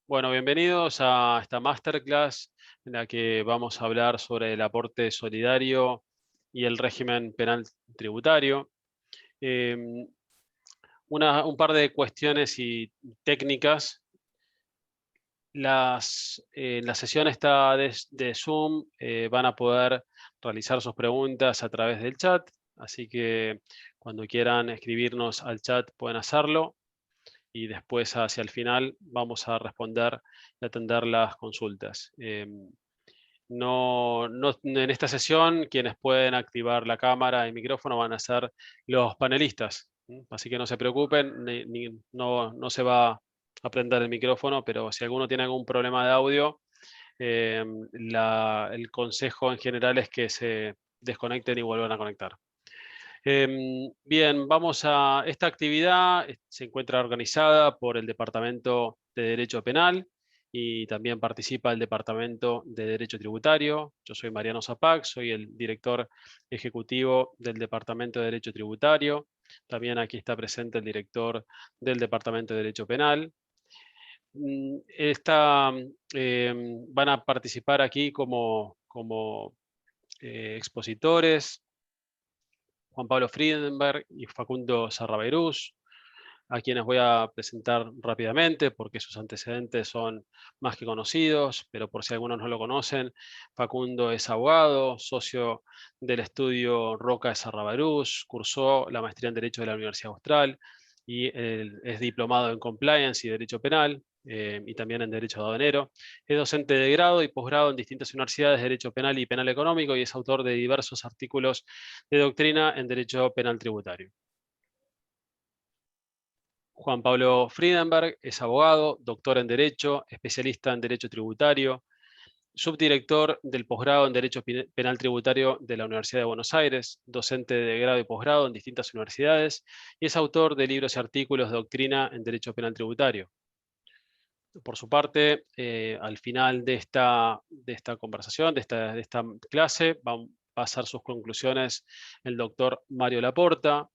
Bueno, bienvenidos a esta masterclass en la que vamos a hablar sobre el aporte solidario y el régimen penal tributario. Em, un par de cuestiones y técnicas. La sesión está de Zoom, van a poder realizar sus preguntas a través del chat, así que cuando quieran escribirnos al chat pueden hacerlo. Y después hacia el final vamos a responder y atender las consultas. En esta sesión quienes pueden activar la cámara y micrófono van a ser los panelistas, así que no se preocupen, no se va a prender el micrófono, pero si alguno tiene algún problema de audio, el consejo en general es que se desconecten y vuelvan a conectar. Bien, esta actividad se encuentra organizada por el Departamento de Derecho Penal y también participa el Departamento de Derecho Tributario. Yo soy Mariano Zapac, soy el director ejecutivo del Departamento de Derecho Tributario. También aquí está presente el director del Departamento de Derecho Penal. Van a participar aquí como expositores Juan Pablo Friedenberg y Facundo Sarraberús, a quienes voy a presentar rápidamente porque sus antecedentes son más que conocidos, pero por si algunos no lo conocen, Facundo es abogado, socio del estudio Roca de Sarraberús, cursó la maestría en Derecho de la Universidad Austral y es diplomado en Compliance y Derecho Penal, y también en Derecho Aduanero. Es docente de grado y posgrado en distintas universidades de Derecho Penal y Penal Económico y es autor de diversos artículos de doctrina en Derecho Penal Tributario. Juan Pablo Friedenberg es abogado, doctor en Derecho, especialista en Derecho Tributario, subdirector del posgrado en Derecho Penal Tributario de la Universidad de Buenos Aires, docente de grado y posgrado en distintas universidades y es autor de libros y artículos de doctrina en Derecho Penal Tributario. Por su parte, al final de esta conversación, de esta clase, va a pasar sus conclusiones el doctor Mario Laporta,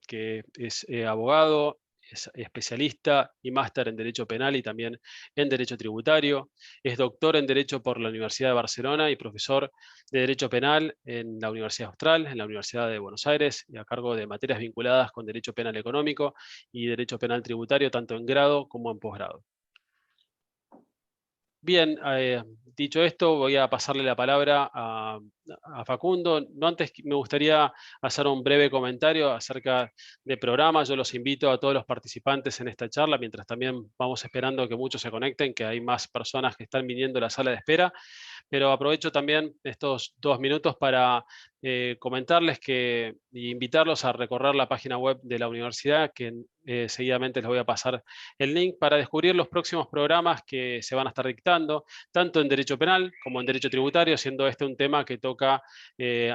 que es abogado, es especialista y máster en Derecho Penal y también en Derecho Tributario. Es doctor en Derecho por la Universidad de Barcelona y profesor de Derecho Penal en la Universidad Austral, en la Universidad de Buenos Aires, y a cargo de materias vinculadas con Derecho Penal Económico y Derecho Penal Tributario, tanto en grado como en posgrado. Bien, dicho esto, voy a pasarle la palabra a Facundo. No antes me gustaría hacer un breve comentario acerca del programa. Yo los invito a todos los participantes en esta charla, mientras también vamos esperando que muchos se conecten, que hay más personas que están viniendo a la sala de espera. Pero aprovecho también estos 2 minutos para comentarles y invitarlos a recorrer la página web de la universidad, que seguidamente les voy a pasar el link para descubrir los próximos programas que se van a estar dictando, tanto en Derecho Penal como en Derecho Tributario, siendo este un tema que toca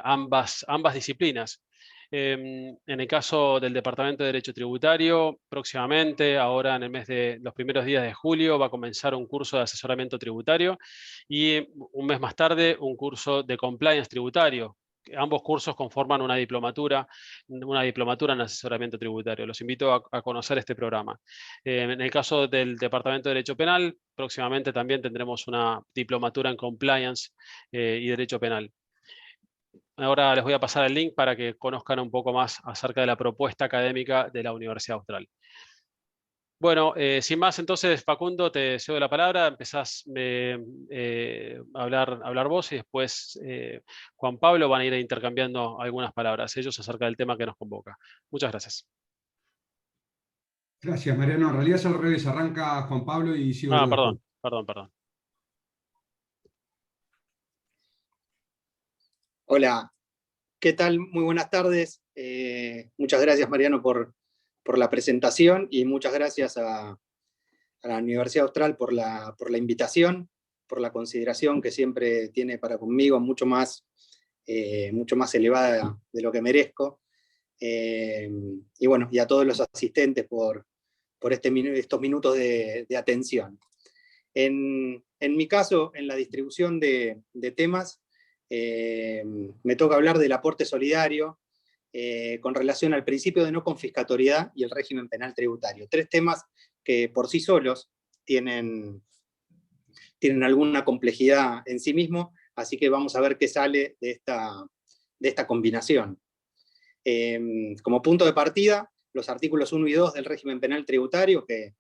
ambas disciplinas. En el caso del Departamento de Derecho Tributario, próximamente, ahora en el mes de los primeros días de julio, va a comenzar un curso de asesoramiento tributario y un mes más tarde un curso de compliance tributario. Ambos cursos conforman una diplomatura en asesoramiento tributario. Los invito a conocer este programa. En el caso del Departamento de Derecho Penal, próximamente también tendremos una diplomatura en compliance y derecho penal. Ahora les voy a pasar el link para que conozcan un poco más acerca de la propuesta académica de la Universidad Austral. Bueno, sin más, entonces, Facundo, te cedo la palabra, empezás a hablar vos y después Juan Pablo van a ir intercambiando algunas palabras ellos acerca del tema que nos convoca. Muchas gracias. Gracias, Mariano. En realidad es al revés, arranca Juan Pablo y sigo yo después. Perdón. Hola, ¿qué tal? Muy buenas tardes. Muchas gracias, Mariano, por la presentación y muchas gracias a la Universidad Austral por la invitación, por la consideración que siempre tiene para conmigo, mucho más elevada de lo que merezco. Y bueno, y a todos los asistentes por estos minutos de atención. En mi caso, en la distribución de temas, me toca hablar del aporte solidario con relación al principio de no confiscatoriedad y el régimen penal tributario. 3 temas que por sí solos tienen alguna complejidad en sí mismo, así que vamos a ver qué sale de esta combinación. Como punto de partida, los artículos 1 y 2 del régimen penal tributario que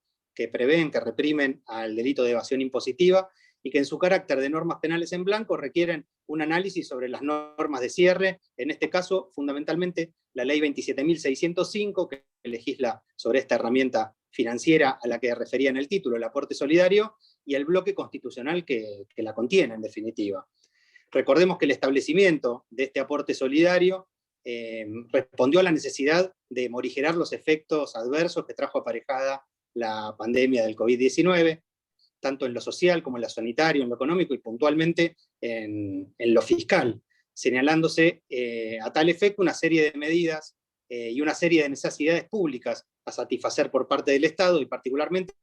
prevén, que reprimen al delito de evasión impositiva y que en su carácter de normas penales en blanco requieren un análisis sobre las normas de cierre, en este caso fundamentalmente la ley 27.605 que legisla sobre esta herramienta financiera a la que refería en el título, el aporte solidario, y el bloque constitucional que la contiene en definitiva. Recordemos que el establecimiento de este aporte solidario respondió a la necesidad de morigerar los efectos adversos que trajo aparejada la pandemia del COVID-19, tanto en lo social como en lo sanitario, en lo económico y puntualmente en lo fiscal, señalándose a tal efecto una serie de medidas y una serie de necesidades públicas a satisfacer por parte del Estado y particularmente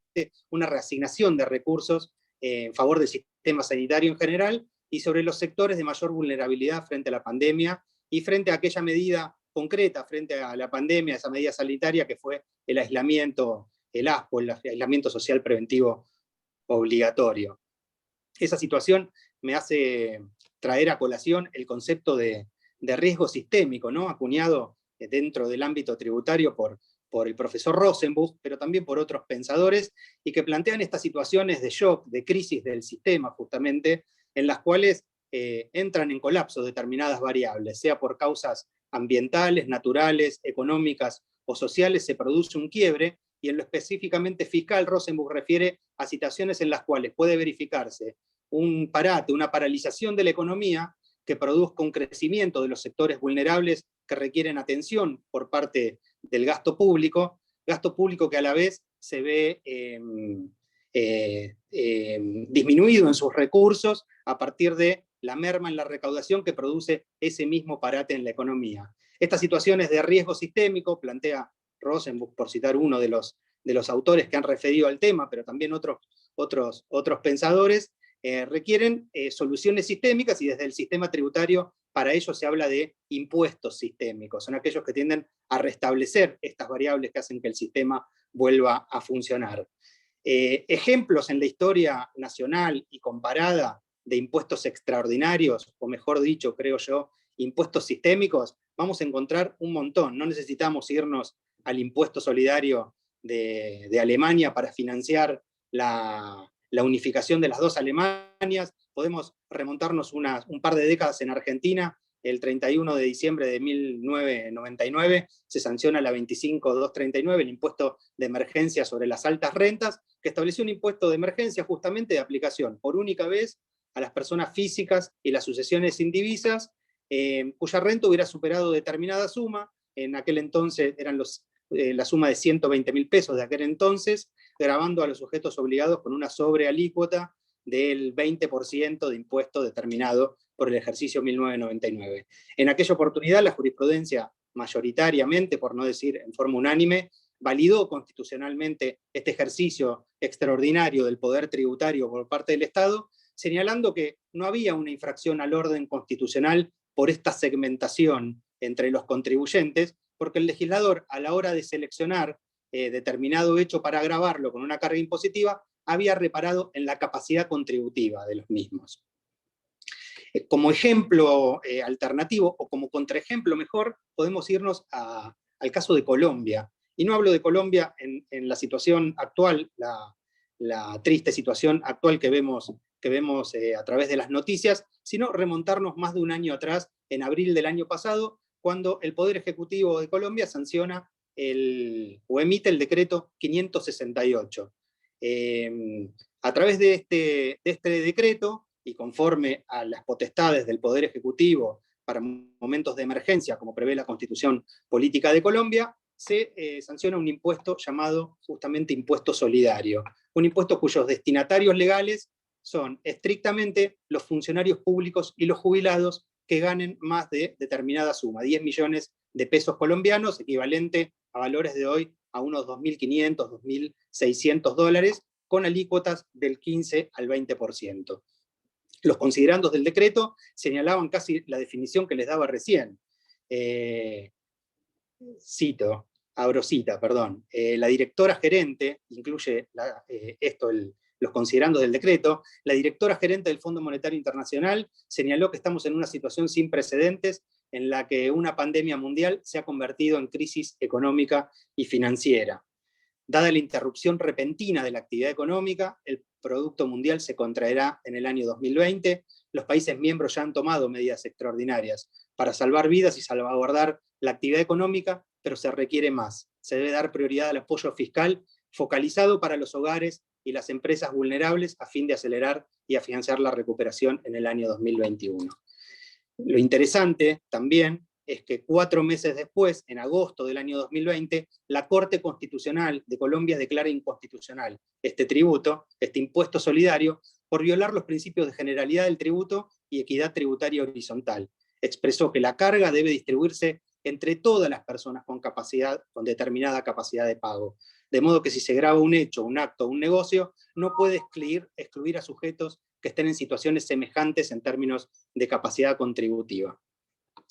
una reasignación de recursos en favor del sistema sanitario en general y sobre los sectores de mayor vulnerabilidad frente a la pandemia y frente a aquella medida concreta frente a la pandemia, esa medida sanitaria que fue el aislamiento, el ASPO, el aislamiento social preventivo obligatorio. Esa situación me hace traer a colación el concepto de riesgo sistémico, ¿no? Acuñado dentro del ámbito tributario por el profesor Rosenbuch, pero también por otros pensadores, y que plantean estas situaciones de shock, de crisis del sistema, justamente, en las cuales entran en colapso determinadas variables, sea por causas ambientales, naturales, económicas o sociales, se produce un quiebre, y en lo específicamente fiscal, Rosenbuch refiere a situaciones en las cuales puede verificarse un parate, una paralización de la economía que produzca un crecimiento de los sectores vulnerables que requieren atención por parte del gasto público que a la vez se ve disminuido en sus recursos a partir de la merma en la recaudación que produce ese mismo parate en la economía. Estas situaciones de riesgo sistémico, plantea Rosenbuch, por citar uno de los autores que han referido al tema, pero también otros pensadores, requieren soluciones sistémicas, y desde el sistema tributario para ello se habla de impuestos sistémicos. Son aquellos que tienden a restablecer estas variables que hacen que el sistema vuelva a funcionar. Ejemplos en la historia nacional y comparada de impuestos extraordinarios, o mejor dicho, creo yo, impuestos sistémicos, vamos a encontrar un montón. No necesitamos irnos al impuesto solidario de Alemania para financiar la unificación de las dos Alemanias. Podemos remontarnos un par de décadas en Argentina. El 31 de diciembre de 1999 se sanciona la 25.239, el impuesto de emergencia sobre las altas rentas, que estableció un impuesto de emergencia justamente de aplicación por única vez a las personas físicas y las sucesiones indivisas, cuya renta hubiera superado determinada suma. En aquel entonces eran la suma de 120.000 pesos de aquel entonces, gravando a los sujetos obligados con una sobrealícuota del 20% de impuesto determinado por el ejercicio 1999. En aquella oportunidad la jurisprudencia mayoritariamente, por no decir en forma unánime, validó constitucionalmente este ejercicio extraordinario del poder tributario por parte del Estado, señalando que no había una infracción al orden constitucional por esta segmentación entre los contribuyentes, porque el legislador, a la hora de seleccionar determinado hecho para agravarlo con una carga impositiva, había reparado en la capacidad contributiva de los mismos. Como ejemplo alternativo, o como contraejemplo mejor, podemos irnos al caso de Colombia. Y no hablo de Colombia en la situación actual, la triste situación actual que vemos a través de las noticias, sino remontarnos más de un año atrás, en abril del año pasado, cuando el Poder Ejecutivo de Colombia sanciona o emite el decreto 568. A través de este decreto, y conforme a las potestades del Poder Ejecutivo para momentos de emergencia, como prevé la Constitución Política de Colombia, se sanciona un impuesto llamado justamente impuesto solidario, un impuesto cuyos destinatarios legales son estrictamente los funcionarios públicos y los jubilados que ganen más de determinada suma, 10 millones de pesos colombianos, equivalente a valores de hoy a unos 2.500, 2.600 dólares, con alícuotas del 15 al 20%. Los considerandos del decreto señalaban casi la definición que les daba recién. Cito, abrocita, perdón. La directora gerente, incluye esto los considerandos del decreto, la directora gerente del Fondo Monetario Internacional señaló que estamos en una situación sin precedentes en la que una pandemia mundial se ha convertido en crisis económica y financiera. Dada la interrupción repentina de la actividad económica, el Producto Mundial se contraerá en el año 2020. Los países miembros ya han tomado medidas extraordinarias para salvar vidas y salvaguardar la actividad económica, pero se requiere más. Se debe dar prioridad al apoyo fiscal focalizado para los hogares y las empresas vulnerables a fin de acelerar y afianzar la recuperación en el año 2021. Lo interesante también es que 4 meses después, en agosto del año 2020, la Corte Constitucional de Colombia declara inconstitucional este tributo, este impuesto solidario, por violar los principios de generalidad del tributo y equidad tributaria horizontal. Expresó que la carga debe distribuirse entre todas las personas con determinada capacidad de pago. De modo que si se grava un hecho, un acto, un negocio, no puede excluir a sujetos que estén en situaciones semejantes en términos de capacidad contributiva.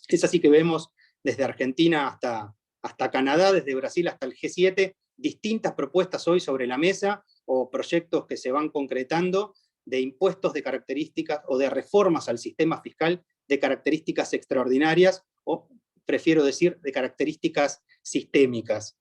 Es así que vemos desde Argentina hasta Canadá, desde Brasil hasta el G7, distintas propuestas hoy sobre la mesa o proyectos que se van concretando de impuestos de características o de reformas al sistema fiscal de características extraordinarias, o prefiero decir de características sistémicas.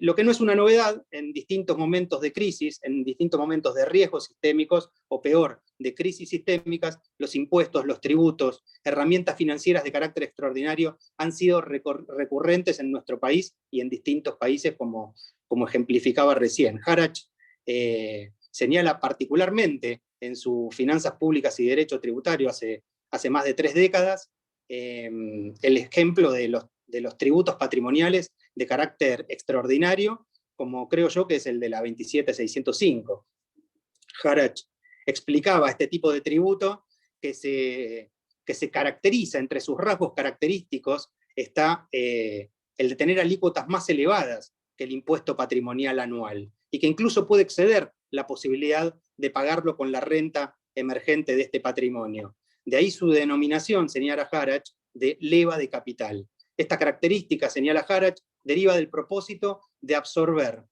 Lo que no es una novedad, en distintos momentos de crisis, en distintos momentos de riesgos sistémicos, o peor, de crisis sistémicas, los impuestos, los tributos, herramientas financieras de carácter extraordinario han sido recurrentes en nuestro país y en distintos países, como ejemplificaba recién. Harach señala particularmente en sus Finanzas Públicas y Derecho Tributario hace más de 3 décadas, el ejemplo de los tributos patrimoniales de carácter extraordinario, como creo yo que es el de la 27605. Harach explicaba este tipo de tributo que se caracteriza, entre sus rasgos característicos está el de tener alícuotas más elevadas que el impuesto patrimonial anual, y que incluso puede exceder la posibilidad de pagarlo con la renta emergente de este patrimonio. De ahí su denominación, señala Harach, de leva de capital. Esta característica, señala Harach, deriva del propósito de absorber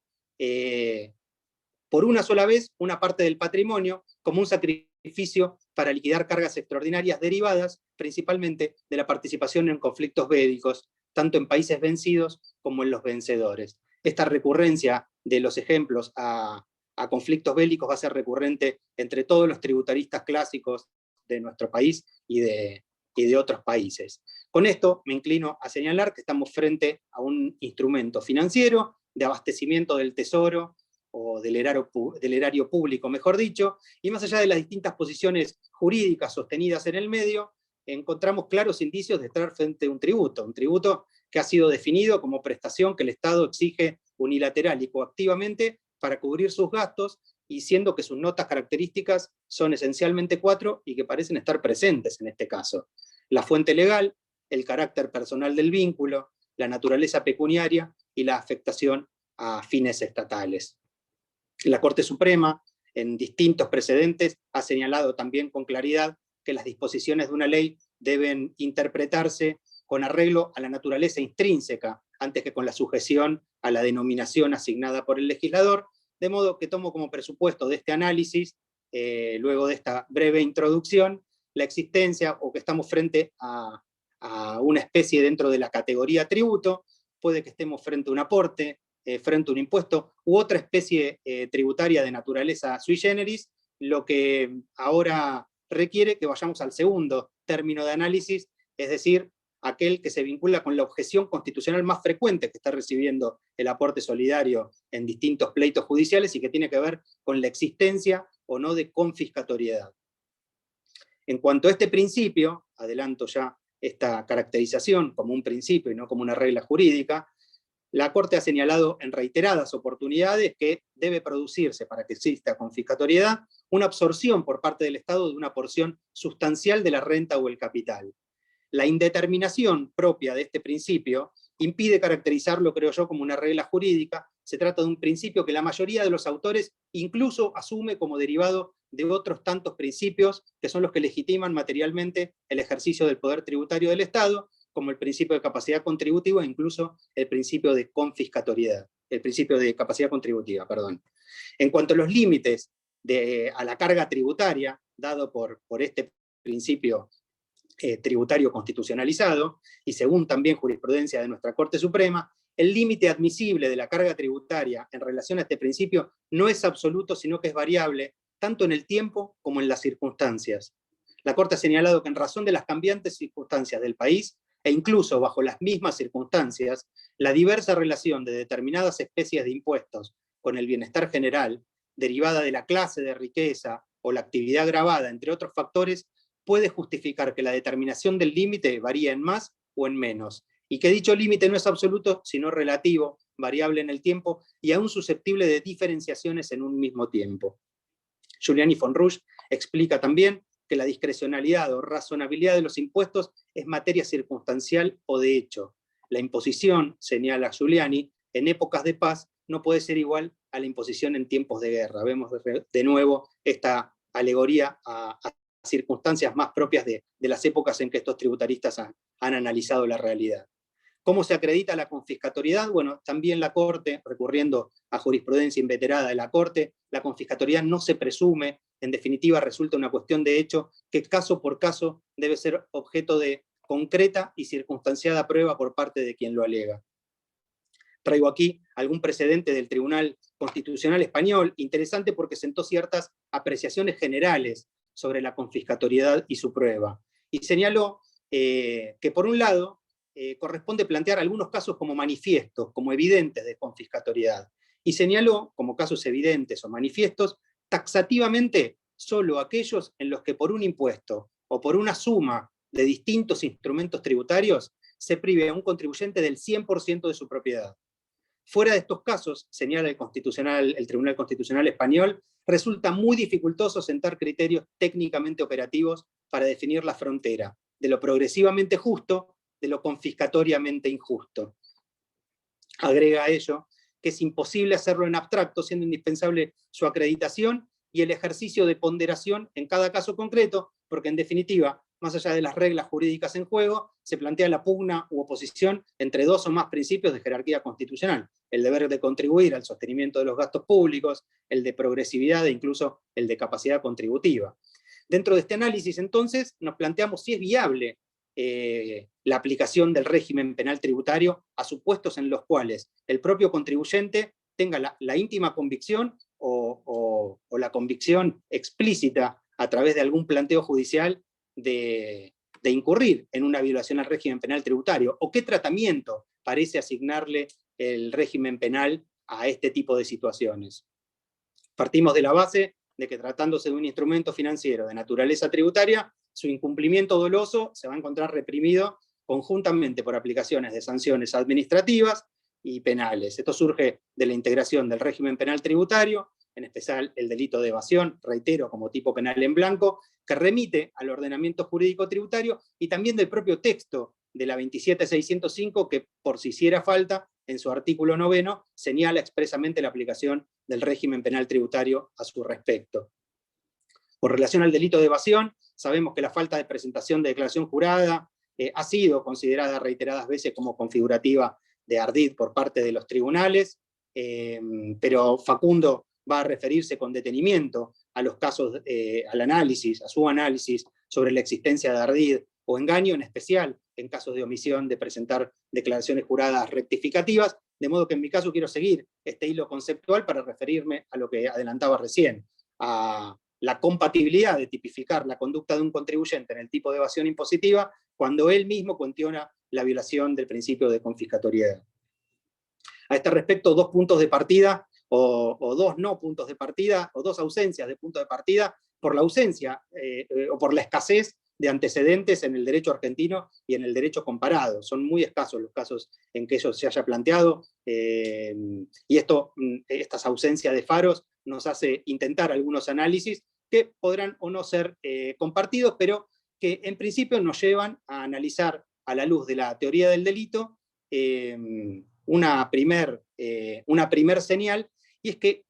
por una sola vez una parte del patrimonio como un sacrificio para liquidar cargas extraordinarias derivadas principalmente de la participación en conflictos bélicos, tanto en países vencidos como en los vencedores. Esta recurrencia de los ejemplos a conflictos bélicos va a ser recurrente entre todos los tributaristas clásicos de nuestro país y de otros países. Con esto me inclino a señalar que estamos frente a un instrumento financiero de abastecimiento del tesoro, o del erario público, mejor dicho, y más allá de las distintas posiciones jurídicas sostenidas en el medio, encontramos claros indicios de estar frente a un tributo que ha sido definido como prestación que el Estado exige unilateral y coactivamente para cubrir sus gastos, y siendo que sus notas características son esencialmente 4 y que parecen estar presentes en este caso: la fuente legal, el carácter personal del vínculo, la naturaleza pecuniaria y la afectación a fines estatales. La Corte Suprema, en distintos precedentes, ha señalado también con claridad que las disposiciones de una ley deben interpretarse con arreglo a la naturaleza intrínseca, antes que con la sujeción a la denominación asignada por el legislador, de modo que tomo como presupuesto de este análisis, luego de esta breve introducción, la existencia, o que estamos frente a una especie dentro de la categoría tributo. Puede que estemos frente a un aporte, frente a un impuesto, u otra especie tributaria de naturaleza sui generis, lo que ahora requiere que vayamos al segundo término de análisis, es decir, aquel que se vincula con la objeción constitucional más frecuente que está recibiendo el aporte solidario en distintos pleitos judiciales, y que tiene que ver con la existencia o no de confiscatoriedad. En cuanto a este principio, adelanto ya esta caracterización como un principio y no como una regla jurídica, la Corte ha señalado en reiteradas oportunidades que debe producirse, para que exista confiscatoriedad, una absorción por parte del Estado de una porción sustancial de la renta o el capital. La indeterminación propia de este principio impide caracterizarlo, creo yo, como una regla jurídica. Se trata de un principio que la mayoría de los autores incluso asume como derivado de otros tantos principios que son los que legitiman materialmente el ejercicio del poder tributario del Estado, como el principio de capacidad contributiva e incluso el principio de confiscatoriedad, el principio de capacidad contributiva, perdón. En cuanto a los límites a la carga tributaria, dado por este principio tributario constitucionalizado, y según también jurisprudencia de nuestra Corte Suprema, el límite admisible de la carga tributaria en relación a este principio no es absoluto, sino que es variable, tanto en el tiempo como en las circunstancias. La Corte ha señalado que en razón de las cambiantes circunstancias del país, e incluso bajo las mismas circunstancias, la diversa relación de determinadas especies de impuestos con el bienestar general, derivada de la clase de riqueza o la actividad gravada, entre otros factores, puede justificar que la determinación del límite varíe en más o en menos, y que dicho límite no es absoluto, sino relativo, variable en el tiempo y aún susceptible de diferenciaciones en un mismo tiempo. Giuliani von Rusch explica también que la discrecionalidad o razonabilidad de los impuestos es materia circunstancial o de hecho. La imposición, señala Giuliani, en épocas de paz no puede ser igual a la imposición en tiempos de guerra. Vemos de nuevo esta alegoría a circunstancias más propias de las épocas en que estos tributaristas han analizado la realidad. ¿Cómo se acredita la confiscatoriedad? Bueno, también la Corte, recurriendo a jurisprudencia inveterada de la Corte, la confiscatoriedad no se presume, en definitiva resulta una cuestión de hecho que caso por caso debe ser objeto de concreta y circunstanciada prueba por parte de quien lo alega. Traigo aquí algún precedente del Tribunal Constitucional Español, interesante porque sentó ciertas apreciaciones generales sobre la confiscatoriedad y su prueba. Y señaló que por un lado corresponde plantear algunos casos como manifiestos, como evidentes de confiscatoriedad. Y señaló como casos evidentes o manifiestos taxativamente solo aquellos en los que por un impuesto o por una suma de distintos instrumentos tributarios se prive a un contribuyente del 100% de su propiedad. Fuera de estos casos, señala el Tribunal Constitucional Español, resulta muy dificultoso sentar criterios técnicamente operativos para definir la frontera de lo progresivamente justo de lo confiscatoriamente injusto. Agrega a ello que es imposible hacerlo en abstracto, siendo indispensable su acreditación y el ejercicio de ponderación en cada caso concreto, porque en definitiva, más allá de las reglas jurídicas en juego, se plantea la pugna u oposición entre dos o más principios de jerarquía constitucional: el deber de contribuir al sostenimiento de los gastos públicos, el de progresividad e incluso el de capacidad contributiva. Dentro de este análisis, entonces, nos planteamos si es viable la aplicación del régimen penal tributario a supuestos en los cuales el propio contribuyente tenga la íntima convicción o la convicción explícita a través de algún planteo judicial de incurrir en una violación al régimen penal tributario, o qué tratamiento parece asignarle el régimen penal a este tipo de situaciones. Partimos de la base de que, tratándose de un instrumento financiero de naturaleza tributaria, su incumplimiento doloso se va a encontrar reprimido conjuntamente por aplicaciones de sanciones administrativas y penales. Esto surge de la integración del régimen penal tributario, en especial el delito de evasión, reitero, como tipo penal en blanco, que remite al ordenamiento jurídico tributario, y también del propio texto de la 27605, que, por si hiciera falta, en su artículo 9, señala expresamente la aplicación del régimen penal tributario a su respecto. Con relación al delito de evasión, sabemos que la falta de presentación de declaración jurada ha sido considerada reiteradas veces como configurativa de ardid por parte de los tribunales, pero Facundo va a referirse con detenimiento a los casos, al análisis, a su análisis sobre la existencia de ardid o engaño, en especial en casos de omisión de presentar declaraciones juradas rectificativas, de modo que en mi caso quiero seguir este hilo conceptual para referirme a lo que adelantaba recién, a la compatibilidad de tipificar la conducta de un contribuyente en el tipo de evasión impositiva cuando él mismo cuestiona la violación del principio de confiscatoriedad. A este respecto, dos puntos de partida, o dos no puntos de partida, o dos ausencias de punto de partida, por la ausencia o por la escasez de antecedentes en el derecho argentino y en el derecho comparado. Son muy escasos los casos en que eso se haya planteado, y estas ausencias de faros nos hace intentar algunos análisis que podrán o no ser compartidos, pero que en principio nos llevan a analizar, a la luz de la teoría del delito, una primer señal, y es que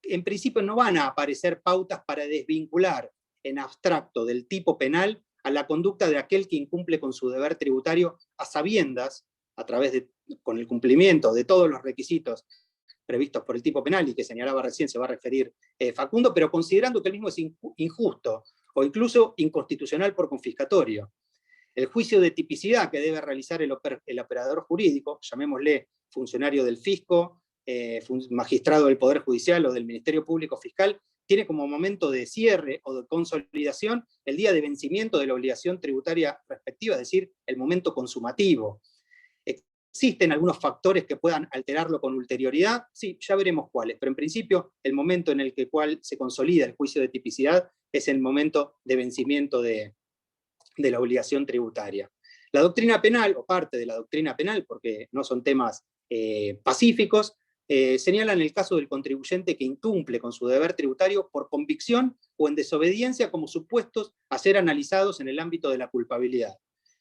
en principio no van a aparecer pautas para desvincular en abstracto del tipo penal a la conducta de aquel que incumple con su deber tributario a sabiendas, con el cumplimiento de todos los requisitos previstos por el tipo penal y que señalaba recién, se va a referir Facundo, pero considerando que el mismo es injusto o incluso inconstitucional por confiscatorio. El juicio de tipicidad que debe realizar el operador jurídico, llamémosle funcionario del fisco, magistrado del Poder Judicial o del Ministerio Público Fiscal, tiene como momento de cierre o de consolidación el día de vencimiento de la obligación tributaria respectiva, es decir, el momento consumativo. ¿Existen algunos factores que puedan alterarlo con ulterioridad? Sí, ya veremos cuáles, pero en principio el momento en el cual se consolida el juicio de tipicidad es el momento de vencimiento de la obligación tributaria. La doctrina penal, o parte de la doctrina penal, porque no son temas pacíficos, señalan el caso del contribuyente que incumple con su deber tributario por convicción o en desobediencia como supuestos a ser analizados en el ámbito de la culpabilidad.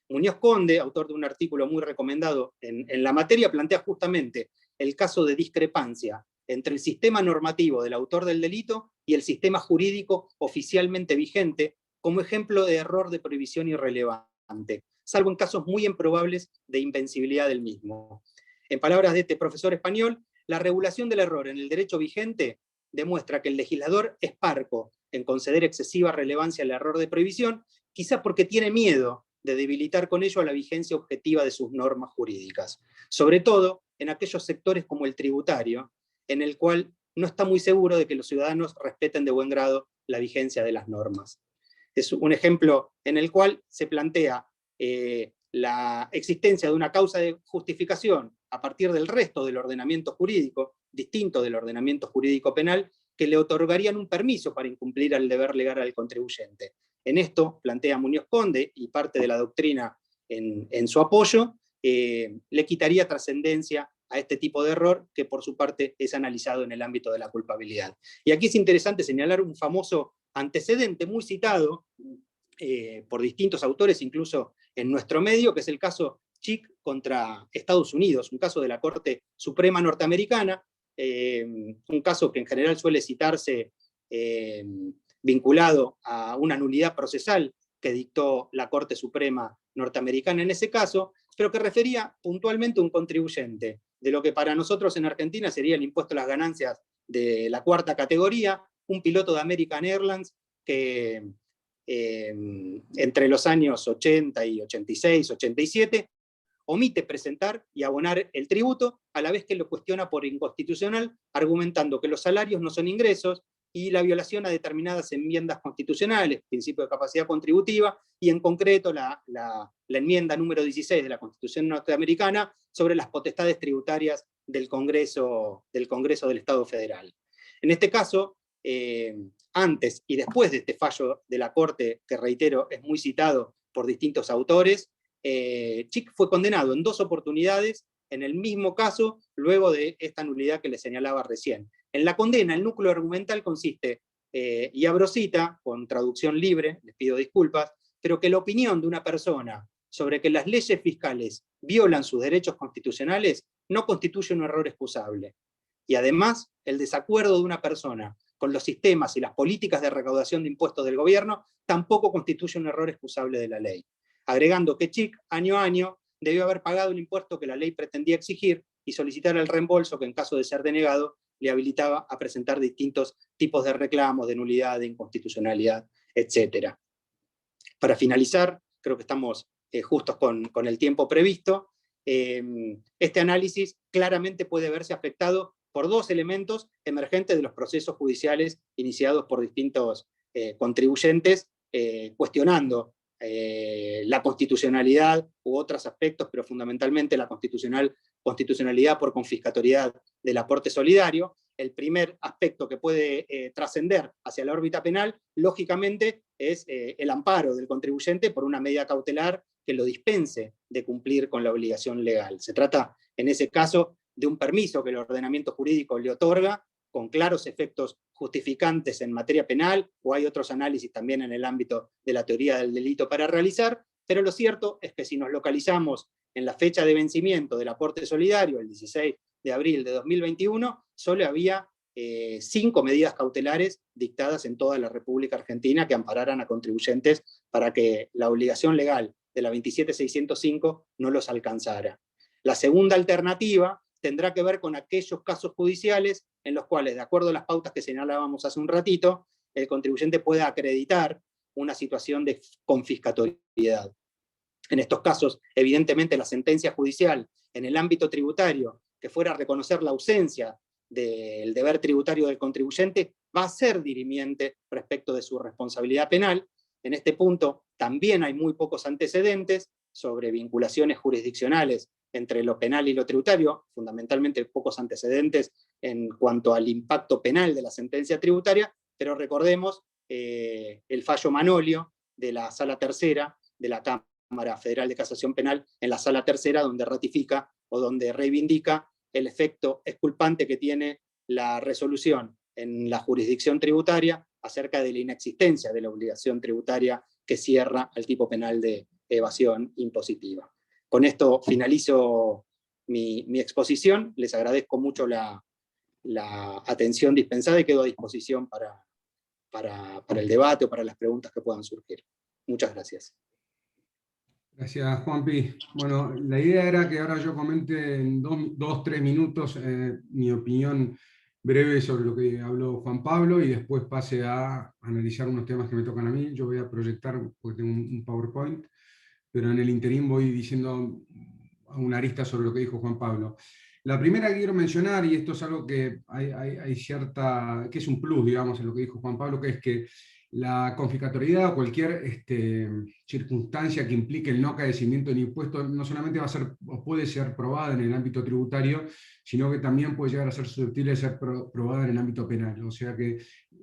Muñoz Conde, autor de un artículo muy recomendado en la materia, plantea justamente el caso de discrepancia entre el sistema normativo del autor del delito y el sistema jurídico oficialmente vigente como ejemplo de error de prohibición irrelevante, salvo en casos muy improbables de invencibilidad del mismo. En palabras de este profesor español, la regulación del error en el derecho vigente demuestra que el legislador es parco en conceder excesiva relevancia al error de prohibición, quizás porque tiene miedo de debilitar con ello a la vigencia objetiva de sus normas jurídicas, sobre todo en aquellos sectores como el tributario, en el cual no está muy seguro de que los ciudadanos respeten de buen grado la vigencia de las normas. Es un ejemplo en el cual se plantea la existencia de una causa de justificación a partir del resto del ordenamiento jurídico, distinto del ordenamiento jurídico penal, que le otorgarían un permiso para incumplir el deber legal al contribuyente. En esto plantea Muñoz Conde, y parte de la doctrina en su apoyo, le quitaría trascendencia a este tipo de error que por su parte es analizado en el ámbito de la culpabilidad. Y aquí es interesante señalar un famoso antecedente muy citado por distintos autores, incluso en nuestro medio, que es el caso Chick contra Estados Unidos, un caso de la Corte Suprema norteamericana, un caso que en general suele citarse vinculado a una nulidad procesal que dictó la Corte Suprema norteamericana en ese caso, pero que refería puntualmente a un contribuyente de lo que para nosotros en Argentina sería el impuesto a las ganancias de la cuarta categoría, un piloto de American Airlines que entre los años 80 y 86, 87, omite presentar y abonar el tributo, a la vez que lo cuestiona por inconstitucional, argumentando que los salarios no son ingresos y la violación a determinadas enmiendas constitucionales, principio de capacidad contributiva, y en concreto la enmienda número 16 de la Constitución norteamericana sobre las potestades tributarias del Congreso del Estado Federal. En este caso, antes y después de este fallo de la Corte, que reitero es muy citado por distintos autores, Chick fue condenado en 2 oportunidades en el mismo caso, luego de esta nulidad que le señalaba recién. En la condena, el núcleo argumental consiste, y abro cita, con traducción libre, les pido disculpas, pero que la opinión de una persona sobre que las leyes fiscales violan sus derechos constitucionales no constituye un error excusable. Y además, el desacuerdo de una persona con los sistemas y las políticas de recaudación de impuestos del gobierno tampoco constituye un error excusable de la ley. Agregando que Chick, año a año, debió haber pagado el impuesto que la ley pretendía exigir y solicitar el reembolso que en caso de ser denegado le habilitaba a presentar distintos tipos de reclamos, de nulidad, de inconstitucionalidad, etc. Para finalizar, creo que estamos justos con el tiempo previsto, este análisis claramente puede verse afectado por 2 elementos emergentes de los procesos judiciales iniciados por distintos contribuyentes, cuestionando la constitucionalidad u otros aspectos, pero fundamentalmente la constitucionalidad por confiscatoriedad del aporte solidario. El primer aspecto que puede trascender hacia la órbita penal, lógicamente, es el amparo del contribuyente por una medida cautelar que lo dispense de cumplir con la obligación legal. Se trata, en ese caso, de un permiso que el ordenamiento jurídico le otorga, con claros efectos justificantes en materia penal, o hay otros análisis también en el ámbito de la teoría del delito para realizar, pero lo cierto es que si nos localizamos en la fecha de vencimiento del aporte solidario, el 16 de abril de 2021, solo había 5 medidas cautelares dictadas en toda la República Argentina que ampararan a contribuyentes para que la obligación legal de la 27605 no los alcanzara. La segunda alternativa tendrá que ver con aquellos casos judiciales en los cuales, de acuerdo a las pautas que señalábamos hace un ratito, el contribuyente pueda acreditar una situación de confiscatoriedad. En estos casos, evidentemente, la sentencia judicial en el ámbito tributario que fuera a reconocer la ausencia del deber tributario del contribuyente va a ser dirimiente respecto de su responsabilidad penal. En este punto también hay muy pocos antecedentes sobre vinculaciones jurisdiccionales entre lo penal y lo tributario, fundamentalmente pocos antecedentes en cuanto al impacto penal de la sentencia tributaria, pero recordemos el fallo Manolio de la Sala Tercera de la Cámara Federal de Casación Penal, en la Sala Tercera, donde ratifica o donde reivindica el efecto exculpante que tiene la resolución en la jurisdicción tributaria acerca de la inexistencia de la obligación tributaria que cierra al tipo penal de evasión impositiva. Con esto finalizo mi exposición. Les agradezco mucho la atención dispensada y quedo a disposición para el debate o para las preguntas que puedan surgir. Muchas gracias. Gracias, Juanpi. Bueno, la idea era que ahora yo comente en 2-3 minutos mi opinión breve sobre lo que habló Juan Pablo y después pase a analizar unos temas que me tocan a mí. Yo voy a proyectar, porque tengo un PowerPoint, pero en el interín voy diciendo una arista sobre lo que dijo Juan Pablo. La primera que quiero mencionar, y esto es algo que hay cierta, que es un plus, digamos, en lo que dijo Juan Pablo, que es que la confiscatoriedad o cualquier circunstancia que implique el no carecimiento del impuesto no solamente va a ser o puede ser probada en el ámbito tributario, sino que también puede llegar a ser susceptible de ser probada en el ámbito penal. O sea que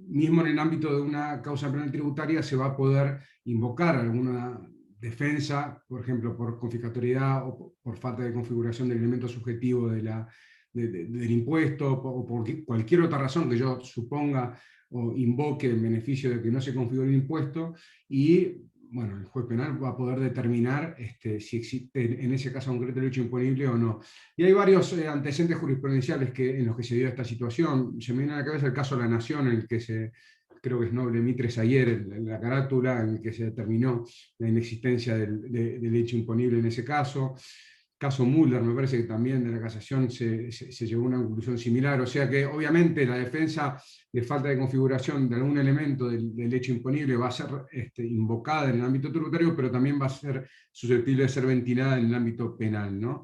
mismo en el ámbito de una causa penal tributaria se va a poder invocar alguna defensa, por ejemplo, por confiscatoriedad o por falta de configuración del elemento subjetivo del impuesto, o por cualquier otra razón que yo suponga o invoque en beneficio de que no se configure el impuesto, y bueno, el juez penal va a poder determinar si existe en ese caso concreto el hecho imponible o no. Y hay varios antecedentes jurisprudenciales en los que se dio esta situación. Se me viene a la cabeza el caso de La Nación, en el que creo que es Noble Mitres ayer, en la carátula, en el que se determinó la inexistencia del hecho imponible en ese caso. Caso Müller, me parece que también de la casación se llegó a una conclusión similar. O sea que obviamente la defensa de falta de configuración de algún elemento del hecho imponible va a ser invocada en el ámbito tributario, pero también va a ser susceptible de ser ventilada en el ámbito penal, ¿no?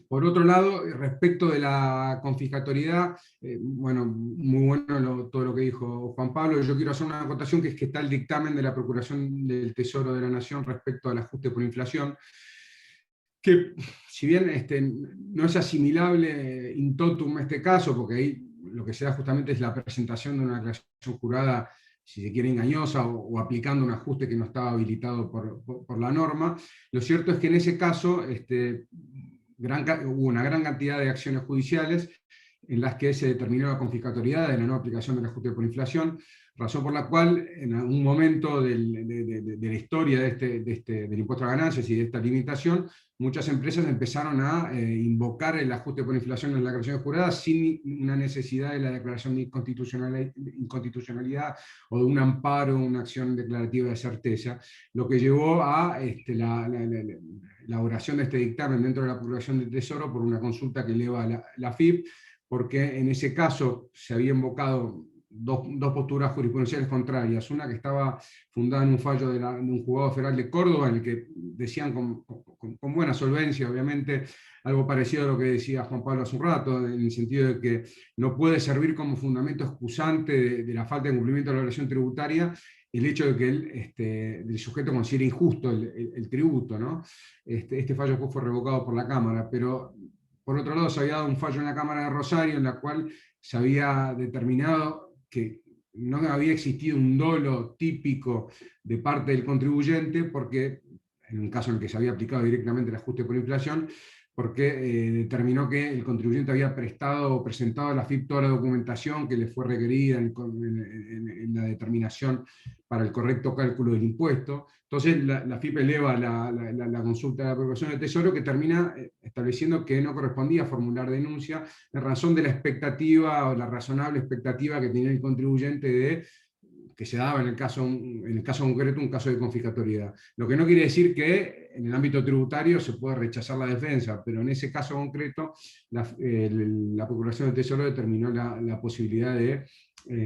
Por otro lado, respecto de la confiscatoriedad, bueno, muy bueno todo lo que dijo Juan Pablo. Yo quiero hacer una acotación, que es que está el dictamen de la Procuración del Tesoro de la Nación respecto al ajuste por inflación, que si bien no es asimilable in totum este caso, porque ahí lo que se da justamente es la presentación de una declaración jurada, si se quiere, engañosa, o aplicando un ajuste que no estaba habilitado por la norma. Lo cierto es que en ese caso hubo una gran cantidad de acciones judiciales en las que se determinó la confiscatoriedad de la no aplicación del ajuste por inflación, razón por la cual en algún momento de la historia del impuesto a ganancias y de esta limitación, muchas empresas empezaron a invocar el ajuste por inflación en la declaración jurada sin una necesidad de la declaración de inconstitucionalidad o de un amparo, una acción declarativa de certeza, lo que llevó a la elaboración de este dictamen dentro de la Procuración del Tesoro por una consulta que eleva la AFIP, porque en ese caso se había invocado dos posturas jurisprudenciales contrarias, una que estaba fundada en un fallo de un juzgado federal de Córdoba, en el que decían con buena solvencia, obviamente, algo parecido a lo que decía Juan Pablo hace un rato, en el sentido de que no puede servir como fundamento excusante de la falta de cumplimiento de la obligación tributaria el hecho de que el sujeto considere injusto el tributo, ¿no? Este fallo fue revocado por la Cámara, pero por otro lado se había dado un fallo en la Cámara de Rosario en la cual se había determinado que no había existido un dolo típico de parte del contribuyente, porque en un caso en el que se había aplicado directamente el ajuste por inflación, porque determinó que el contribuyente había prestado o presentado a la AFIP toda la documentación que le fue requerida en la determinación para el correcto cálculo del impuesto. Entonces la AFIP eleva la consulta de la Procuración del Tesoro, que termina estableciendo que no correspondía formular denuncia en razón de la expectativa o la razonable expectativa que tenía el contribuyente que se daba en el caso concreto un caso de confiscatoriedad. Lo que no quiere decir que en el ámbito tributario se puede rechazar la defensa, pero en ese caso concreto la Procuración del Tesoro determinó la posibilidad de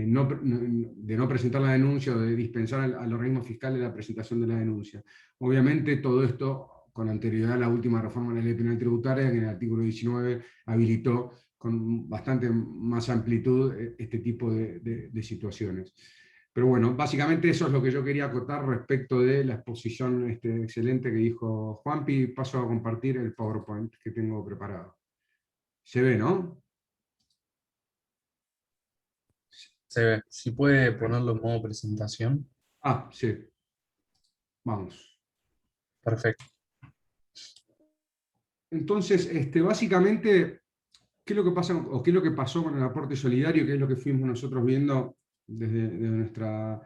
no presentar la denuncia o de dispensar al organismo fiscal de la presentación de la denuncia. Obviamente todo esto con anterioridad a la última reforma de la Ley Penal Tributaria, que en el artículo 19 habilitó con bastante más amplitud este tipo de situaciones. Pero bueno, básicamente eso es lo que yo quería acotar respecto de la exposición excelente que dijo Juanpi. Paso a compartir el PowerPoint que tengo preparado. ¿Se ve, no? Se ve. Si puede ponerlo en modo presentación. Ah, sí. Vamos. Perfecto. Entonces, básicamente, ¿qué es lo que pasa, o qué es lo que pasó con el aporte solidario? ¿Qué es lo que fuimos nosotros viendo desde nuestra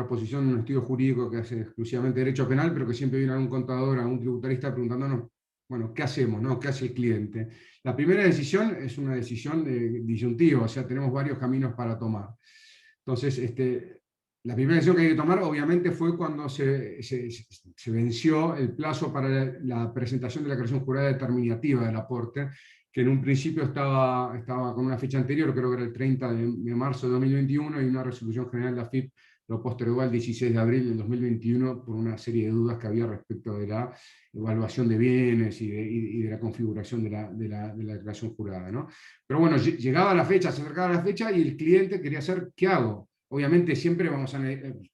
posición en un estudio jurídico que hace exclusivamente derecho penal, pero que siempre viene a un contador, a un tributarista preguntándonos, bueno, ¿qué hacemos, no? ¿Qué hace el cliente? La primera decisión es una decisión disyuntiva, o sea, tenemos varios caminos para tomar. Entonces, la primera decisión que hay que tomar, obviamente, fue cuando se venció el plazo para la presentación de la declaración jurada determinativa del aporte, que en un principio estaba con una fecha anterior, creo que era el 30 de marzo de 2021, y una resolución general de la AFIP lo postergó al 16 de abril del 2021 por una serie de dudas que había respecto de la evaluación de bienes y de la configuración de la declaración jurada, ¿no? Pero bueno, llegaba la fecha, se acercaba la fecha y el cliente quería saber, ¿qué hago? Obviamente siempre vamos a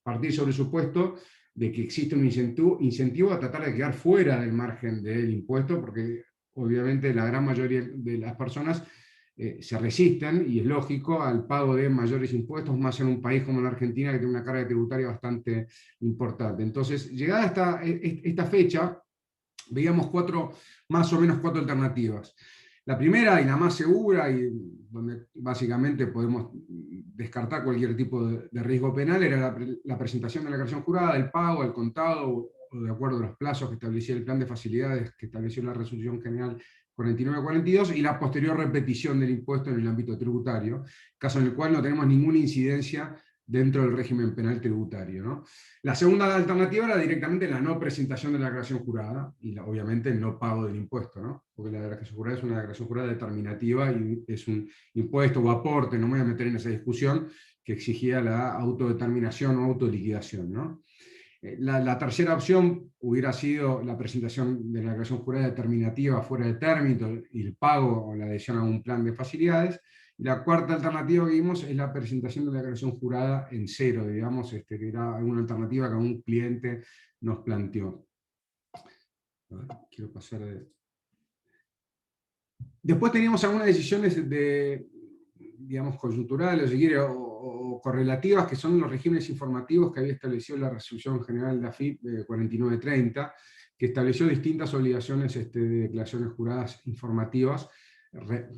partir sobre el supuesto de que existe un incentivo a tratar de quedar fuera del margen del impuesto, porque obviamente la gran mayoría de las personas se resisten, y es lógico, al pago de mayores impuestos, más en un país como la Argentina, que tiene una carga tributaria bastante importante. Entonces, llegada esta fecha, veíamos más o menos cuatro alternativas. La primera y la más segura, y donde básicamente podemos descartar cualquier tipo de riesgo penal, era la presentación de la declaración jurada, el pago, al contado, o de acuerdo a los plazos que establecía el plan de facilidades que estableció la Resolución General 4942, y la posterior repetición del impuesto en el ámbito tributario, caso en el cual no tenemos ninguna incidencia dentro del régimen penal tributario, ¿no? La segunda alternativa era directamente la no presentación de la declaración jurada, y obviamente el no pago del impuesto, ¿no? Porque la declaración jurada es una declaración jurada determinativa y es un impuesto o aporte, no me voy a meter en esa discusión, que exigía la autodeterminación o autoliquidación, ¿no? La tercera opción hubiera sido la presentación de la declaración jurada determinativa fuera de término y el pago o la adhesión a un plan de facilidades. Y la cuarta alternativa que vimos es la presentación de la declaración jurada en cero, digamos, que era alguna alternativa que un cliente nos planteó. A ver, quiero pasar de... Después teníamos algunas decisiones digamos, coyunturales, si quiere, o correlativas, que son los regímenes informativos que había establecido la Resolución General de la AFIP 4930, que estableció distintas obligaciones de declaraciones juradas informativas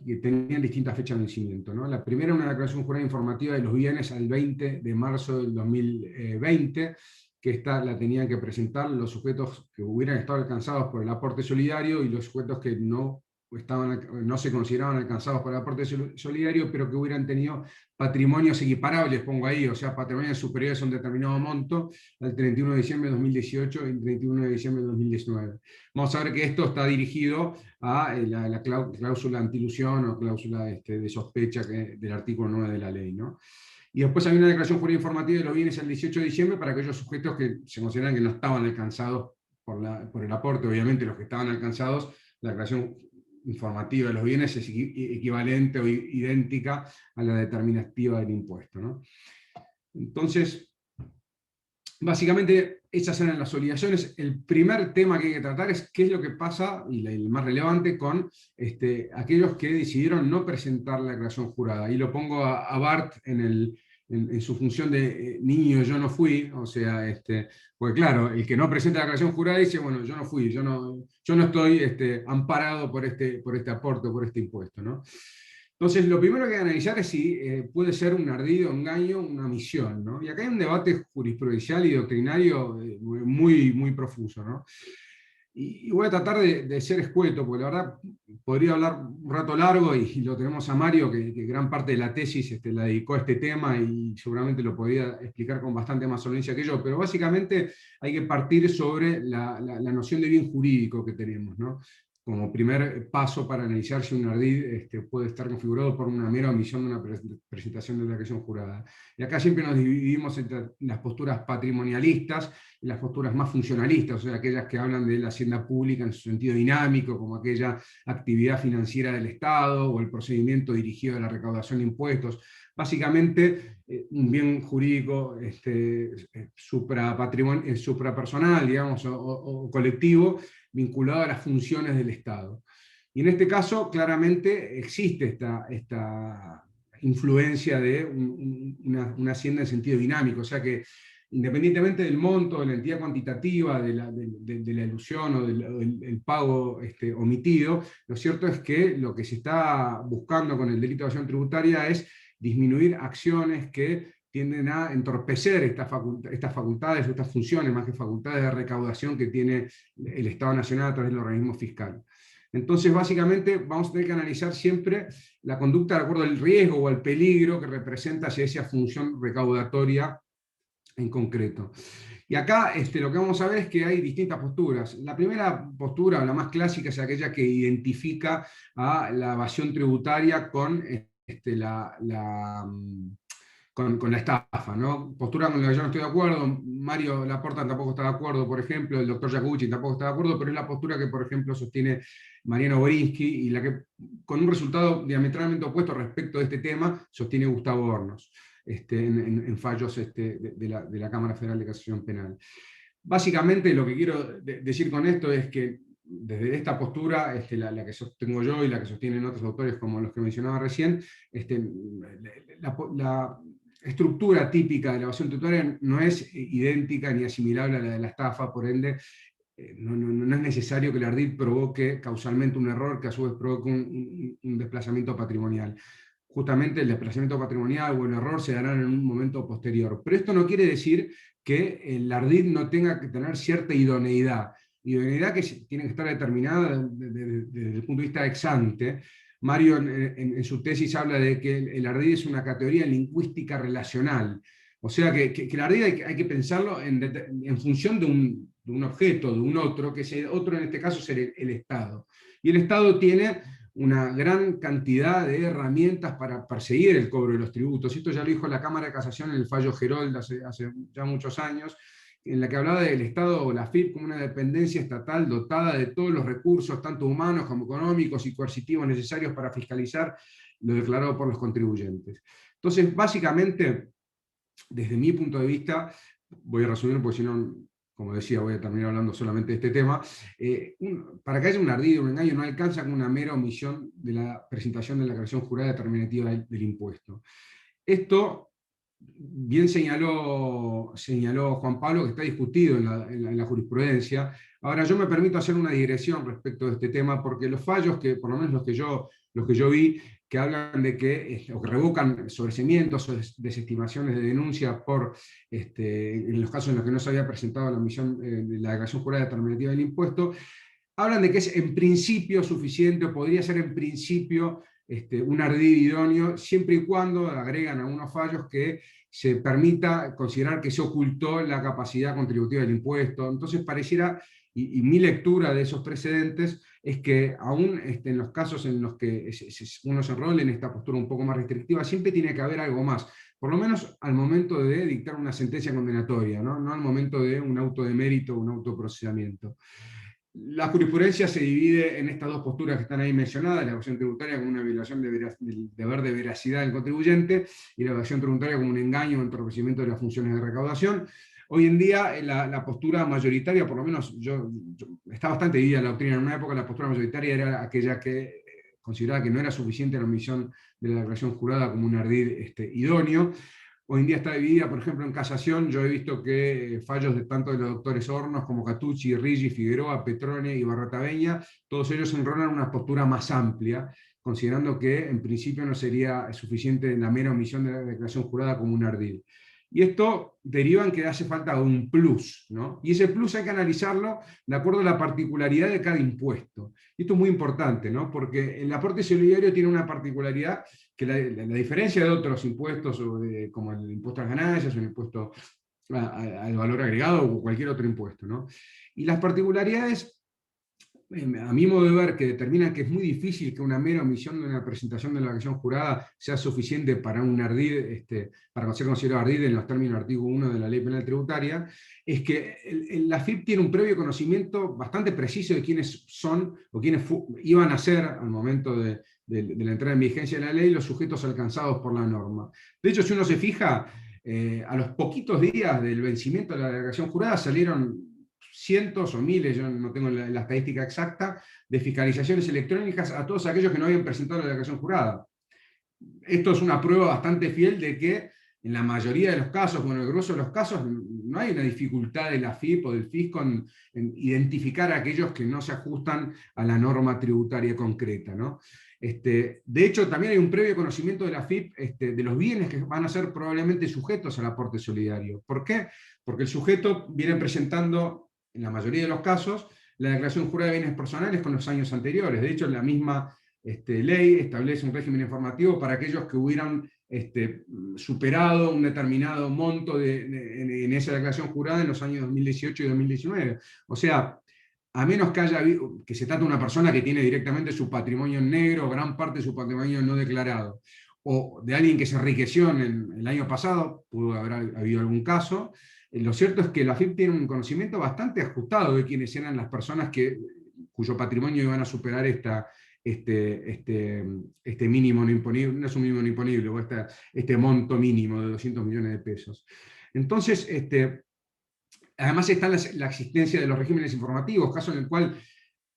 que tenían distintas fechas de vencimiento, ¿no? La primera, una declaración jurada informativa de los bienes al 20 de marzo del 2020, que esta la tenían que presentar los sujetos que hubieran estado alcanzados por el aporte solidario y los sujetos que no se consideraban alcanzados por el aporte solidario, pero que hubieran tenido patrimonios equiparables, pongo ahí, o sea, patrimonios superiores a un determinado monto, al 31 de diciembre de 2018 y el 31 de diciembre de 2019. Vamos a ver que esto está dirigido a la cláusula antilusión o cláusula de sospecha del artículo 9 de la ley, ¿no? Y después hay una declaración jurada informativa de los bienes el 18 de diciembre para aquellos sujetos que se consideran que no estaban alcanzados por el aporte. Obviamente los que estaban alcanzados, la declaración informativa de los bienes es equivalente o idéntica a la determinativa del impuesto, ¿no? Entonces, básicamente esas eran las obligaciones. El primer tema que hay que tratar es qué es lo que pasa, y el más relevante, con aquellos que decidieron no presentar la declaración jurada. Y lo pongo a Bart en su función de niño, yo no fui, o sea, porque claro, el que no presenta la declaración jurada dice, bueno, yo no fui, yo no estoy amparado por este aporte, por este impuesto, ¿no? Entonces, lo primero que hay que analizar es si puede ser un ardid, un engaño, una omisión, ¿no? Y acá hay un debate jurisprudencial y doctrinario muy, muy profuso, ¿no? Y voy a tratar de ser escueto, porque la verdad podría hablar un rato largo, y lo tenemos a Mario, que gran parte de la tesis la dedicó a este tema, y seguramente lo podría explicar con bastante más solvencia que yo, pero básicamente hay que partir sobre la noción de bien jurídico que tenemos, ¿no? Como primer paso para analizar si un ardid puede estar configurado por una mera omisión de una presentación de declaración jurada. Y acá siempre nos dividimos entre las posturas patrimonialistas y las posturas más funcionalistas, o sea, aquellas que hablan de la hacienda pública en su sentido dinámico, como aquella actividad financiera del Estado o el procedimiento dirigido a la recaudación de impuestos. Básicamente, un bien jurídico suprapersonal, digamos, o colectivo, vinculado a las funciones del Estado. Y en este caso, claramente, existe esta influencia de una hacienda en sentido dinámico, o sea que independientemente del monto, de la entidad cuantitativa, de la ilusión o del pago omitido, lo cierto es que lo que se está buscando con el delito de evasión tributaria es disminuir acciones que tienden a entorpecer estas facultades, estas funciones, más que facultades de recaudación que tiene el Estado Nacional a través del organismo fiscal. Entonces, básicamente, vamos a tener que analizar siempre la conducta de acuerdo al riesgo o al peligro que representa hacia esa función recaudatoria en concreto. Y acá lo que vamos a ver es que hay distintas posturas. La primera postura, la más clásica, es aquella que identifica a la evasión tributaria con con la estafa, ¿no? Postura con la que yo no estoy de acuerdo. Mario Laporta tampoco está de acuerdo, por ejemplo, el doctor Yacucci tampoco está de acuerdo, pero es la postura que, por ejemplo, sostiene Mariano Borinsky, y la que, con un resultado diametralmente opuesto respecto de este tema, sostiene Gustavo Hornos en fallos de la Cámara Federal de Casación Penal. Básicamente, lo que quiero decir con esto es que desde esta postura, la que sostengo yo y la que sostienen otros autores como los que mencionaba recién, la estructura típica de la evasión tributaria no es idéntica ni asimilable a la de la estafa, por ende, no es necesario que el ardid provoque causalmente un error que a su vez provoque un desplazamiento patrimonial. Justamente el desplazamiento patrimonial o el error se darán en un momento posterior. Pero esto no quiere decir que el ardid no tenga que tener cierta idoneidad que tiene que estar determinada desde el punto de vista ex ante. Mario en su tesis habla de que el ardid es una categoría lingüística relacional, o sea que el ardid hay que pensarlo en función de un objeto, de un otro, que ese otro en este caso es el Estado. Y el Estado tiene una gran cantidad de herramientas para perseguir el cobro de los tributos. Esto ya lo dijo la Cámara de Casación en el fallo Gerold hace ya muchos años, en la que hablaba del Estado o la AFIP como una dependencia estatal dotada de todos los recursos, tanto humanos como económicos y coercitivos necesarios para fiscalizar lo declarado por los contribuyentes. Entonces, básicamente, desde mi punto de vista, voy a resumir porque si no, como decía, voy a terminar hablando solamente de este tema, para que haya un ardid o un engaño no alcanza con una mera omisión de la presentación de la declaración jurada determinativa del impuesto. Esto bien señaló Juan Pablo, que está discutido en la jurisprudencia. Ahora yo me permito hacer una digresión respecto de este tema, porque los fallos, que por lo menos los que yo vi, que hablan de que, o que revocan sobreseimientos o desestimaciones de denuncia en los casos en los que no se había presentado la omisión de la declaración jurada determinativa del impuesto, hablan de que es en principio suficiente, o podría ser en principio un ardid idóneo, siempre y cuando agregan algunos fallos que se permita considerar que se ocultó la capacidad contributiva del impuesto. Entonces pareciera, y mi lectura de esos precedentes, es que aún en los casos en los que uno se enrola en esta postura un poco más restrictiva, siempre tiene que haber algo más, por lo menos al momento de dictar una sentencia condenatoria, no al momento de un auto de mérito o un autoprocesamiento. La jurisprudencia se divide en estas dos posturas que están ahí mencionadas: la evasión tributaria como una violación del deber de veracidad del contribuyente, y la evasión tributaria como un engaño o entorpecimiento de las funciones de recaudación. Hoy en día la postura mayoritaria, por lo menos está bastante dividida la doctrina. En una época la postura mayoritaria era aquella que consideraba que no era suficiente la omisión de la declaración jurada como un ardid idóneo. Hoy en día está dividida, por ejemplo, en casación. Yo he visto que fallos tanto de los doctores Hornos como Catucci, Riggi, Figueroa, Petrone y Barrotaveña, todos ellos enrolan una postura más amplia, considerando que en principio no sería suficiente la mera omisión de la declaración jurada como un ardid. Y esto deriva en que hace falta un plus, ¿no? Y ese plus hay que analizarlo de acuerdo a la particularidad de cada impuesto. Y esto es muy importante, ¿no? Porque el aporte solidario tiene una particularidad que la diferencia de otros impuestos, como el impuesto a las ganancias, o el impuesto al valor agregado, o cualquier otro impuesto, ¿no? Y las particularidades, a mi modo de ver, que determinan que es muy difícil que una mera omisión de una presentación de la declaración jurada sea suficiente para un ardid, para ser considerado ardid en los términos del artículo 1 de la Ley Penal Tributaria, es que la AFIP tiene un previo conocimiento bastante preciso de quiénes son o quiénes iban a ser al momento de la entrada en vigencia de la ley los sujetos alcanzados por la norma. De hecho, si uno se fija, a los poquitos días del vencimiento de la declaración jurada salieron cientos o miles, yo no tengo la estadística exacta, de fiscalizaciones electrónicas a todos aquellos que no habían presentado la declaración jurada. Esto es una prueba bastante fiel de que en la mayoría de los casos, bueno, en el grueso de los casos, no hay una dificultad de la AFIP o del fisco en identificar a aquellos que no se ajustan a la norma tributaria concreta, ¿no? De hecho, también hay un previo conocimiento de la AFIP de los bienes que van a ser probablemente sujetos al aporte solidario. ¿Por qué? Porque el sujeto viene presentando, en la mayoría de los casos, la declaración jurada de bienes personales con los años anteriores. De hecho, la misma ley establece un régimen informativo para aquellos que hubieran superado un determinado monto en esa declaración jurada en los años 2018 y 2019. O sea, a menos que se trate de una persona que tiene directamente su patrimonio en negro, gran parte de su patrimonio no declarado, o de alguien que se enriqueció en el año pasado, pudo haber habido algún caso. Lo cierto es que la AFIP tiene un conocimiento bastante ajustado de quiénes eran las personas cuyo patrimonio iban a superar este mínimo no imponible, no es un mínimo no imponible, o este monto mínimo de 200 millones de pesos. Entonces, además está la existencia de los regímenes informativos, caso en el cual,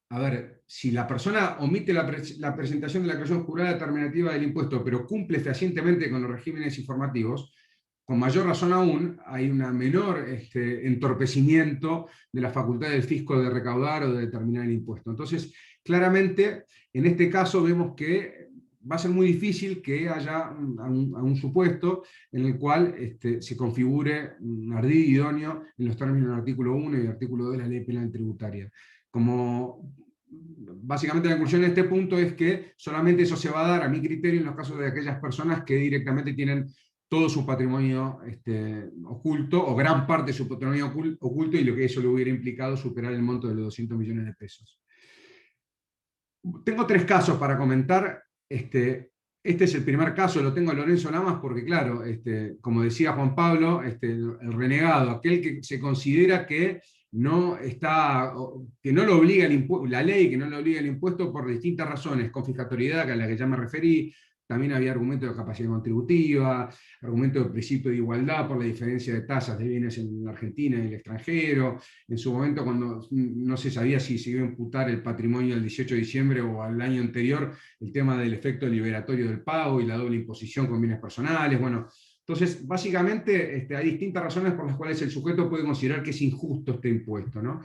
a ver, si la persona omite la presentación de la declaración jurada determinativa del impuesto, pero cumple fehacientemente con los regímenes informativos, con mayor razón aún, hay un menor entorpecimiento de la facultad del fisco de recaudar o de determinar el impuesto. Entonces, claramente, en este caso vemos que va a ser muy difícil que haya un supuesto en el cual se configure un ardid idóneo en los términos del artículo 1 y el artículo 2 de la Ley Penal Tributaria. Básicamente la conclusión de este punto es que solamente eso se va a dar, a mi criterio, en los casos de aquellas personas que directamente tienen todo su patrimonio oculto, o gran parte de su patrimonio oculto, y lo que eso le hubiera implicado superar el monto de los 200 millones de pesos. Tengo 3 casos para comentar. Este es el primer caso, lo tengo a Lorenzo Lamas, porque claro, como decía Juan Pablo, el renegado, aquel que se considera que no lo obliga la ley, que no le obliga el impuesto por distintas razones, confiscatoriedad, a la que ya me referí. También había argumentos de capacidad contributiva, argumentos de principio de igualdad por la diferencia de tasas de bienes en la Argentina y el extranjero. En su momento, cuando no se sabía si se iba a imputar el patrimonio del 18 de diciembre o al año anterior, el tema del efecto liberatorio del pago y la doble imposición con bienes personales. Bueno, entonces, básicamente, hay distintas razones por las cuales el sujeto puede considerar que es injusto este impuesto, ¿no?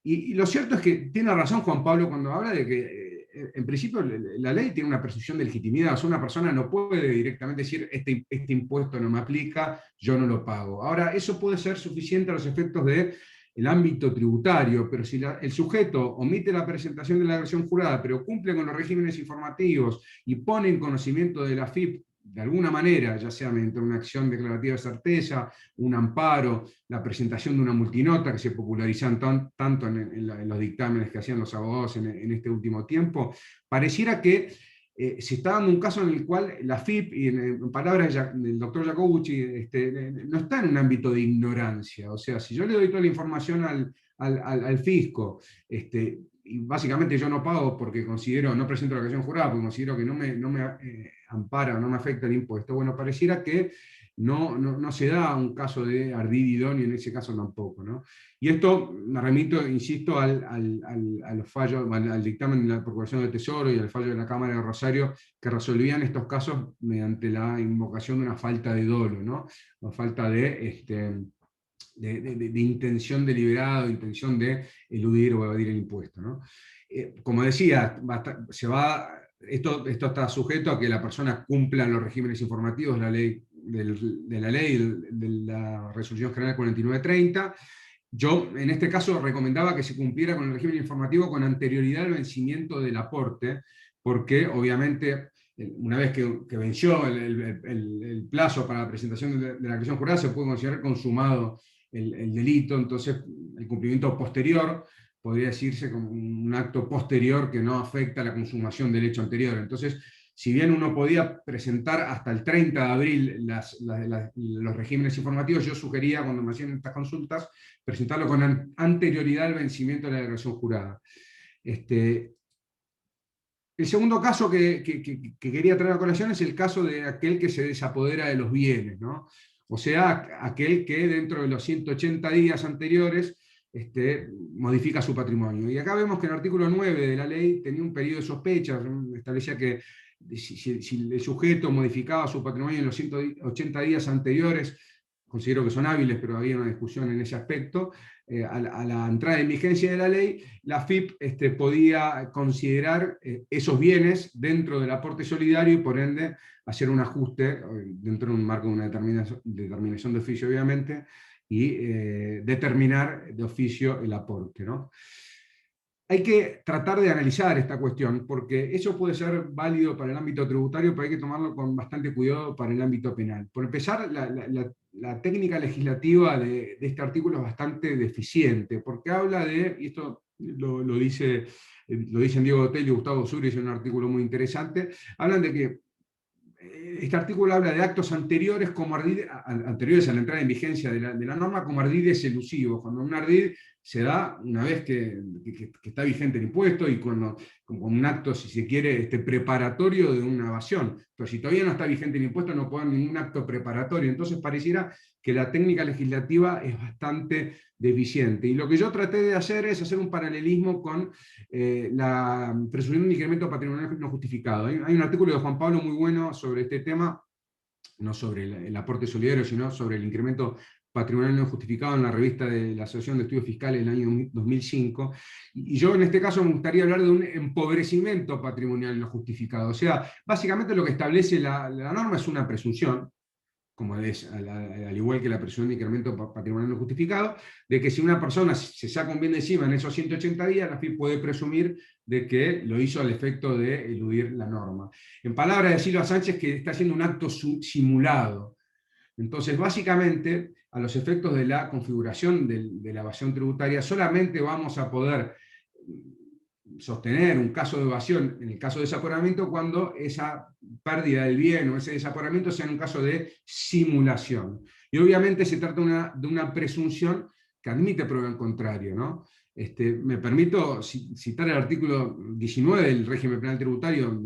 Y lo cierto es que tiene razón Juan Pablo cuando habla de que en principio la ley tiene una presunción de legitimidad. O sea, una persona no puede directamente decir este impuesto no me aplica, yo no lo pago. Ahora, eso puede ser suficiente a los efectos del ámbito tributario, pero si el sujeto omite la presentación de la declaración jurada, pero cumple con los regímenes informativos y pone en conocimiento de la AFIP de alguna manera, ya sea mediante una acción declarativa de certeza, un amparo, la presentación de una multinota que se popularizan tanto en los dictámenes que hacían los abogados en este último tiempo, pareciera que se está dando un caso en el cual la AFIP, y en palabras del doctor Jacobucci, no está en un ámbito de ignorancia. O sea, si yo le doy toda la información al fisco, y básicamente yo no pago porque no presento la declaración jurada, porque considero que no me ampara o no me afecta el impuesto, bueno, pareciera que no se da un caso de ardid idóneo en ese caso tampoco, ¿no? Y esto me remito, insisto, al fallo, al dictamen de la Procuración del Tesoro y al fallo de la Cámara de Rosario, que resolvían estos casos mediante la invocación de una falta de dolo, ¿no? Una falta de intención deliberada, de intención de eludir o evadir el impuesto, ¿no? Como decía, esto está sujeto a que la persona cumpla los regímenes informativos de la ley de la ley, de la Resolución General 4930. Yo, en este caso, recomendaba que se cumpliera con el régimen informativo con anterioridad al vencimiento del aporte, porque obviamente una vez que venció el plazo para la presentación de la declaración jurada, se puede considerar consumado el delito. Entonces el cumplimiento posterior podría decirse como un acto posterior que no afecta a la consumación del hecho anterior. Entonces, si bien uno podía presentar hasta el 30 de abril los regímenes informativos, yo sugería, cuando me hacían estas consultas, presentarlo con anterioridad al vencimiento de la declaración jurada. El segundo caso que quería traer a colación es el caso de aquel que se desapodera de los bienes, ¿no? O sea, aquel que dentro de los 180 días anteriores modifica su patrimonio. Y acá vemos que el artículo 9 de la ley tenía un periodo de sospecha, establecía que si el sujeto modificaba su patrimonio en los 180 días anteriores, considero que son hábiles, pero había una discusión en ese aspecto, a la entrada en vigencia de la ley, la AFIP podía considerar esos bienes dentro del aporte solidario y por ende hacer un ajuste dentro de un marco de una determinación de oficio, obviamente, y determinar de oficio el aporte, ¿no? Hay que tratar de analizar esta cuestión, porque eso puede ser válido para el ámbito tributario, pero hay que tomarlo con bastante cuidado para el ámbito penal. Por empezar, la técnica legislativa de este artículo es bastante deficiente, porque habla de, y esto lo dicen Diego Hotel y Gustavo Suri, es un artículo muy interesante, hablan de que este artículo habla de actos anteriores anteriores a la entrada en vigencia de la norma como ardides elusivos, cuando un ardid se da una vez que está vigente el impuesto y como un acto, si se quiere, preparatorio de una evasión. Pero si todavía no está vigente el impuesto, no puede haber ningún acto preparatorio. Entonces pareciera que la técnica legislativa es bastante deficiente. Y lo que yo traté de hacer es hacer un paralelismo con la presunción de un incremento patrimonial no justificado. Hay un artículo de Juan Pablo muy bueno sobre este tema, no sobre el aporte solidario, sino sobre el incremento patrimonial no justificado en la revista de la Asociación de Estudios Fiscales del año 2005. Y yo en este caso me gustaría hablar de un empobrecimiento patrimonial no justificado. O sea, básicamente lo que establece la norma es una presunción, como es al igual que la presunción de incremento patrimonial no justificado, de que si una persona se saca un bien de encima en esos 180 días, la FIP puede presumir de que lo hizo al efecto de eludir la norma. En palabras de Silva Sánchez, que está haciendo un acto simulado. Entonces, básicamente, a los efectos de la configuración de la evasión tributaria, solamente vamos a poder sostener un caso de evasión en el caso de desaporamiento cuando esa pérdida del bien o ese desaporamiento sea en un caso de simulación. Y obviamente se trata de una presunción que admite prueba en contrario, ¿no? Me permito citar el artículo 19 del régimen penal tributario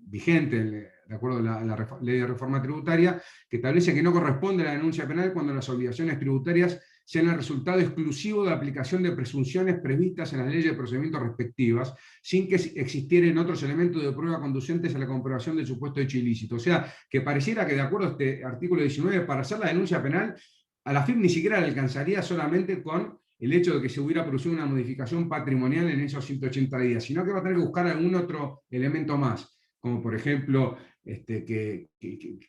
vigente, de acuerdo a la ley de reforma tributaria, que establece que no corresponde la denuncia penal cuando las obligaciones tributarias sean el resultado exclusivo de la aplicación de presunciones previstas en las leyes de procedimiento respectivas, sin que existieran otros elementos de prueba conducentes a la comprobación del supuesto hecho ilícito. O sea, que pareciera que de acuerdo a este artículo 19, para hacer la denuncia penal, a la FIP ni siquiera le alcanzaría solamente con el hecho de que se hubiera producido una modificación patrimonial en esos 180 días, sino que va a tener que buscar algún otro elemento más, como por ejemplo que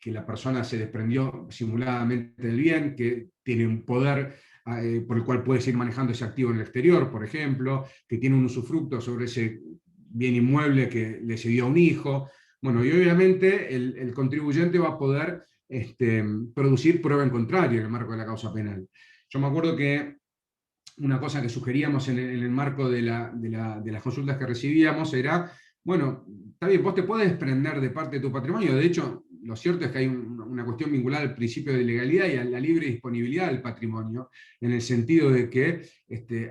la persona se desprendió simuladamente del bien, que tiene un poder por el cual puede seguir manejando ese activo en el exterior, por ejemplo, que tiene un usufructo sobre ese bien inmueble que le cedió a un hijo. Bueno, y obviamente el contribuyente va a poder producir prueba en contrario en el marco de la causa penal. Yo me acuerdo que una cosa que sugeríamos en el marco de las consultas que recibíamos era, bueno, está bien, vos te puedes desprender de parte de tu patrimonio. De hecho, lo cierto es que hay una cuestión vinculada al principio de legalidad y a la libre disponibilidad del patrimonio, en el sentido de que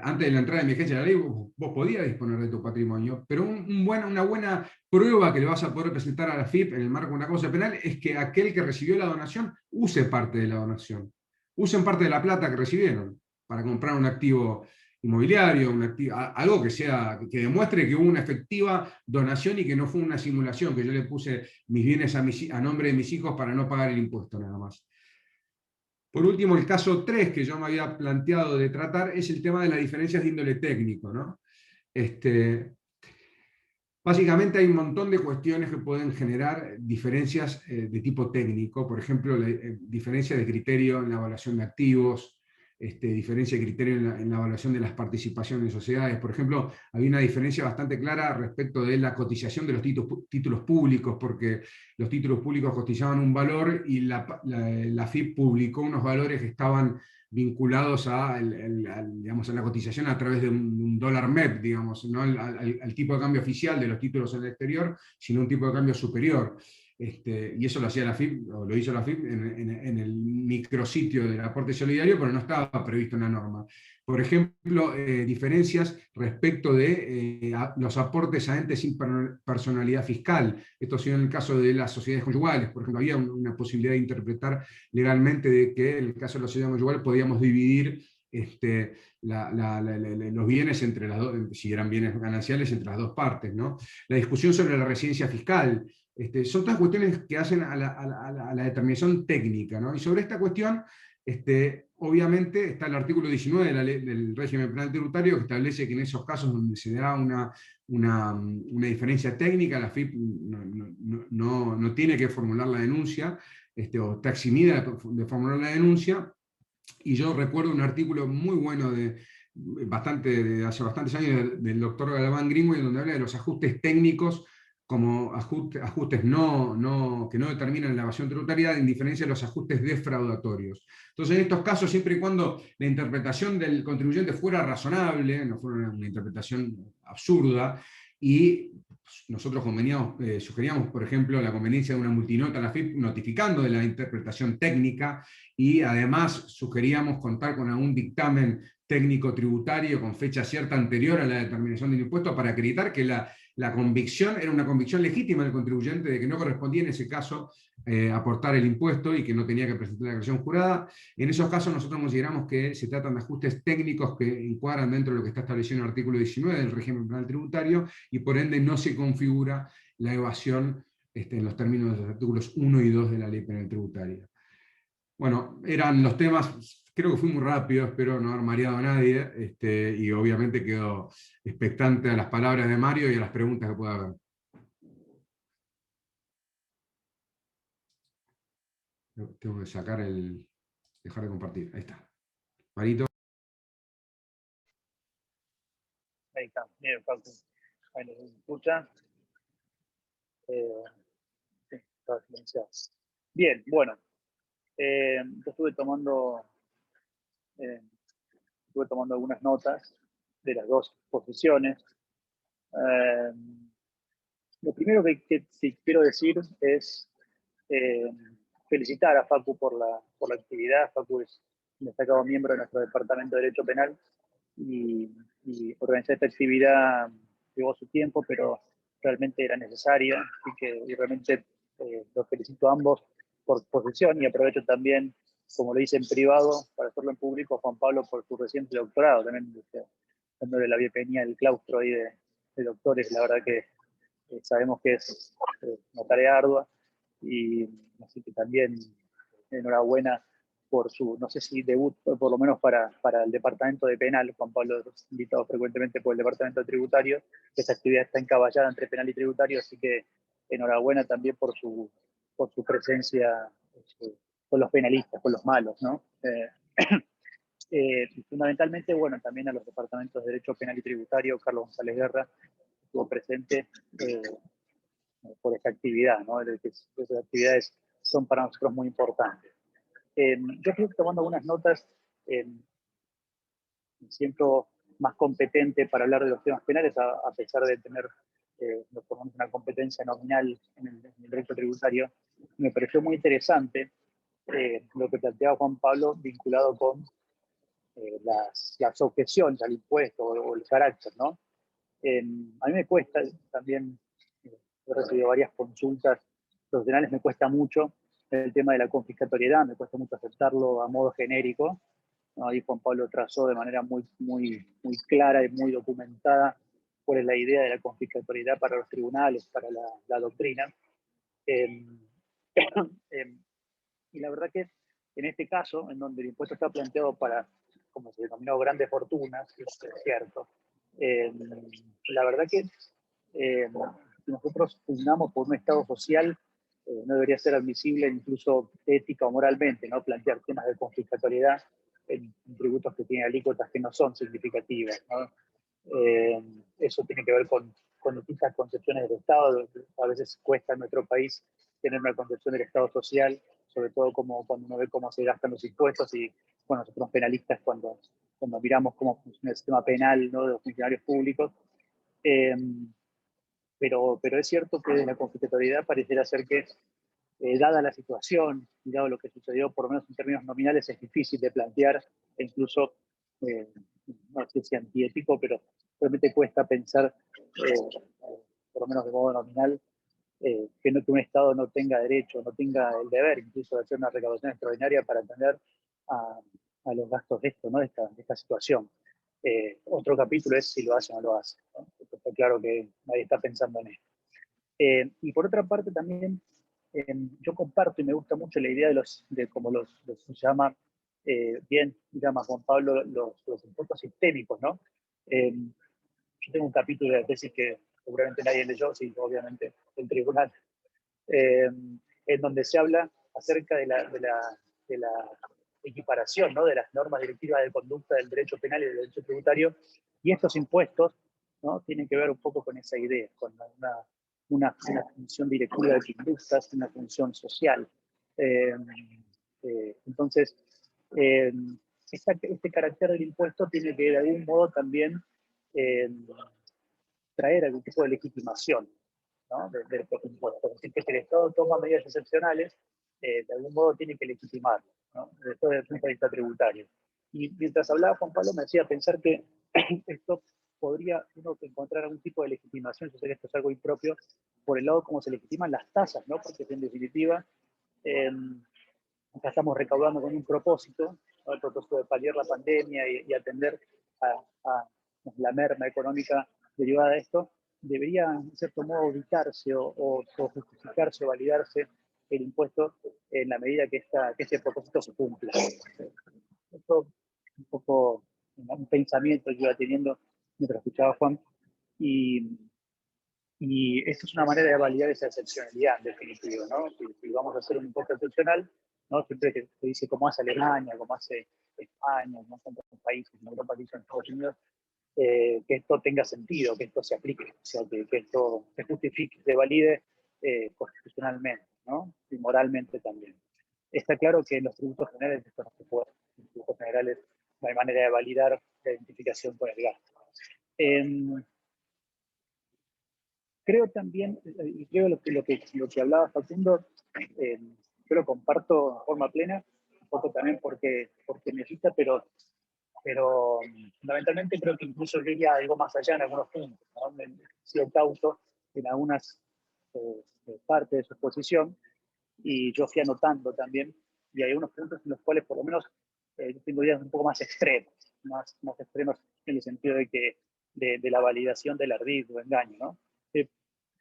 antes de la entrada en vigencia de la ley vos podías disponer de tu patrimonio, pero una buena prueba que le vas a poder presentar a la FIP en el marco de una causa penal es que aquel que recibió la donación use parte de la donación, usen parte de la plata que recibieron para comprar un activo inmobiliario, algo que demuestre que hubo una efectiva donación y que no fue una simulación, que yo le puse mis bienes a nombre de mis hijos para no pagar el impuesto nada más. Por último, el caso 3 que yo me había planteado de tratar es el tema de las diferencias de índole técnico, ¿no? Básicamente hay un montón de cuestiones que pueden generar diferencias de tipo técnico, por ejemplo, diferencia de criterio en la evaluación de activos, diferencia de criterio en la evaluación de las participaciones en sociedades. Por ejemplo, había una diferencia bastante clara respecto de la cotización de los títulos públicos, porque los títulos públicos cotizaban un valor y la FIP publicó unos valores que estaban vinculados digamos, a la cotización a través de un dólar MEP, digamos, no al tipo de cambio oficial de los títulos en el exterior, sino un tipo de cambio superior. Y eso lo hacía la FIP, o lo hizo la FIP en el micrositio del aporte solidario, pero no estaba previsto en la norma. Por ejemplo, diferencias respecto de los aportes a entes sin personalidad fiscal. Esto ha sido en el caso de las sociedades conyugales. Por ejemplo, había una posibilidad de interpretar legalmente de que en el caso de la sociedad conyugal podíamos dividir los bienes entre las dos, si eran bienes gananciales, entre las dos partes, ¿no? La discusión sobre la residencia fiscal. Son todas cuestiones que hacen a la determinación técnica, ¿no? Y sobre esta cuestión, obviamente está el artículo 19 del régimen penal tributario, que establece que en esos casos donde se da una diferencia técnica, la FIP no tiene que formular la denuncia, o está eximida de formular la denuncia. Y yo recuerdo un artículo muy bueno de hace bastantes años del doctor Galván Greenway, donde habla de los ajustes técnicos como ajustes que no determinan la evasión tributaria, en diferencia de los ajustes defraudatorios. Entonces, en estos casos, siempre y cuando la interpretación del contribuyente fuera razonable, no fuera una interpretación absurda, y nosotros sugeríamos, por ejemplo, la conveniencia de una multinota a la FIP notificando de la interpretación técnica, y además sugeríamos contar con algún dictamen técnico tributario con fecha cierta anterior a la determinación del impuesto para acreditar que la convicción era una convicción legítima del contribuyente de que no correspondía en ese caso aportar el impuesto y que no tenía que presentar la declaración jurada. En esos casos nosotros consideramos que se tratan de ajustes técnicos que encuadran dentro de lo que está establecido en el artículo 19 del régimen penal tributario, y por ende no se configura la evasión en los términos de los artículos 1 y 2 de la ley penal tributaria. Bueno, eran los temas, creo que fui muy rápido, espero no haber mareado a nadie, y obviamente quedo expectante a las palabras de Mario y a las preguntas que pueda haber. Tengo que dejar de compartir, ahí está. Marito. Ahí está, bien, Falco. Ahí nos escucha. Sí, está silenciado. Bien, bueno. Yo estuve tomando algunas notas de las dos posiciones. Lo primero que quiero decir es felicitar a Facu por la actividad. Facu es un destacado miembro de nuestro Departamento de Derecho Penal y organizar esta actividad llevó su tiempo, pero realmente era necesaria, y realmente los felicito a ambos por posición, y aprovecho también, como lo hice en privado, para hacerlo en público, a Juan Pablo por su reciente doctorado, también dándole la bienvenida al claustro ahí de doctores. La verdad que sabemos que es una tarea ardua, y así que también enhorabuena por su, no sé si debut, por lo menos para el departamento de penal. Juan Pablo es invitado frecuentemente por el departamento tributario. Esta actividad está encaballada entre penal y tributario, así que enhorabuena también por su presencia con los penalistas, con los malos, ¿no? Fundamentalmente, bueno, también a los departamentos de Derecho Penal y Tributario. Carlos González Guerra estuvo presente por esta actividad, ¿no? Esas actividades son para nosotros muy importantes. Yo estoy tomando algunas notas, me siento más competente para hablar de los temas penales, a pesar de tener una competencia nominal en el derecho tributario. Me pareció muy interesante lo que planteaba Juan Pablo vinculado con las objeciones al impuesto o el carácter, ¿no? A mí me cuesta también, he recibido varias consultas profesionales, me cuesta mucho el tema de la confiscatoriedad, me cuesta mucho aceptarlo a modo genérico, ¿no? Ahí Juan Pablo trazó de manera muy clara y muy documentada cuál es la idea de la confiscatoriedad para los tribunales, para la doctrina. Y la verdad que en este caso, en donde el impuesto está planteado para, como se denominó, grandes fortunas, es cierto, la verdad que Si nosotros pugnamos por un Estado social, no debería ser admisible incluso ética o moralmente, ¿no? Plantear temas de confiscatoriedad en tributos que tienen alícuotas que no son significativas, ¿no? Eso tiene que ver con distintas concepciones del Estado. A veces cuesta en nuestro país tener una concepción del Estado social, sobre todo cuando uno ve cómo se gastan los impuestos y, bueno, nosotros penalistas cuando miramos cómo funciona el sistema penal, ¿no?, de los funcionarios públicos. Pero es cierto que de la confiscatoriedad pareciera ser que, dada la situación y dado lo que sucedió, por lo menos en términos nominales, es difícil de plantear, e incluso, no sé si antiético, pero realmente cuesta pensar, por lo menos de modo nominal, que un Estado no tenga derecho, no tenga el deber incluso de hacer una recaudación extraordinaria para atender a los gastos de esto, ¿no?, de esta situación. Otro capítulo es si lo hace o no lo hace, ¿no? Está claro que nadie está pensando en esto. Y por otra parte también, yo comparto y me gusta mucho la idea de como se llama, bien llama Juan Pablo, los impuestos sistémicos, ¿no? Yo tengo un capítulo de la tesis que seguramente nadie leyó, sí, obviamente, el tribunal, en donde se habla acerca de la equiparación, ¿no?, de las normas directivas de conducta del derecho penal y del derecho tributario, y estos impuestos, ¿no?, tienen que ver un poco con esa idea, con una función directiva de conductas, una función social. Entonces, este carácter del impuesto tiene que de algún modo también traer algún tipo de legitimación, ¿no?, de los impuestos. Es decir, que si el Estado toma medidas excepcionales, de algún modo tiene que legitimarlo, ¿no?, desde el punto de vista tributario. Y mientras hablaba Juan Pablo me hacía pensar que esto podría uno encontrar algún tipo de legitimación, yo sé que esto es algo impropio, por el lado como se legitiman las tasas, ¿no?, porque en definitiva, acá estamos recaudando con un propósito, ¿no?, el propósito de paliar la pandemia y atender a la merma económica derivada de esto. Debería, en cierto modo, auditarse o justificarse o validarse el impuesto en la medida que este propósito se cumpla. Esto es un poco un pensamiento que iba teniendo mientras escuchaba a Juan, y esto es una manera de validar esa excepcionalidad, en definitiva, ¿no? Si vamos a hacer un impuesto excepcional, ¿no?, siempre que se dice cómo hace Alemania, cómo hace España, no son países en Europa, que son Estados Unidos, que esto tenga sentido, que esto se aplique, o sea, que esto se justifique, se valide constitucionalmente, ¿no?, y moralmente también. Está claro que en los tributos generales esto no se puede. En los tributos generales no hay manera de validar la identificación con el gasto. Creo también, y creo lo que hablaba Facundo, yo lo comparto de forma plena, un poco también porque necesita, pero fundamentalmente creo que incluso yo iría algo más allá en algunos puntos, ¿no? Me sido cauto en algunas partes de su exposición, y yo fui anotando también, y hay unos puntos en los cuales por lo menos yo tengo ideas un poco más extremas, más extremas en el sentido de la validación del ardid o engaño, ¿no?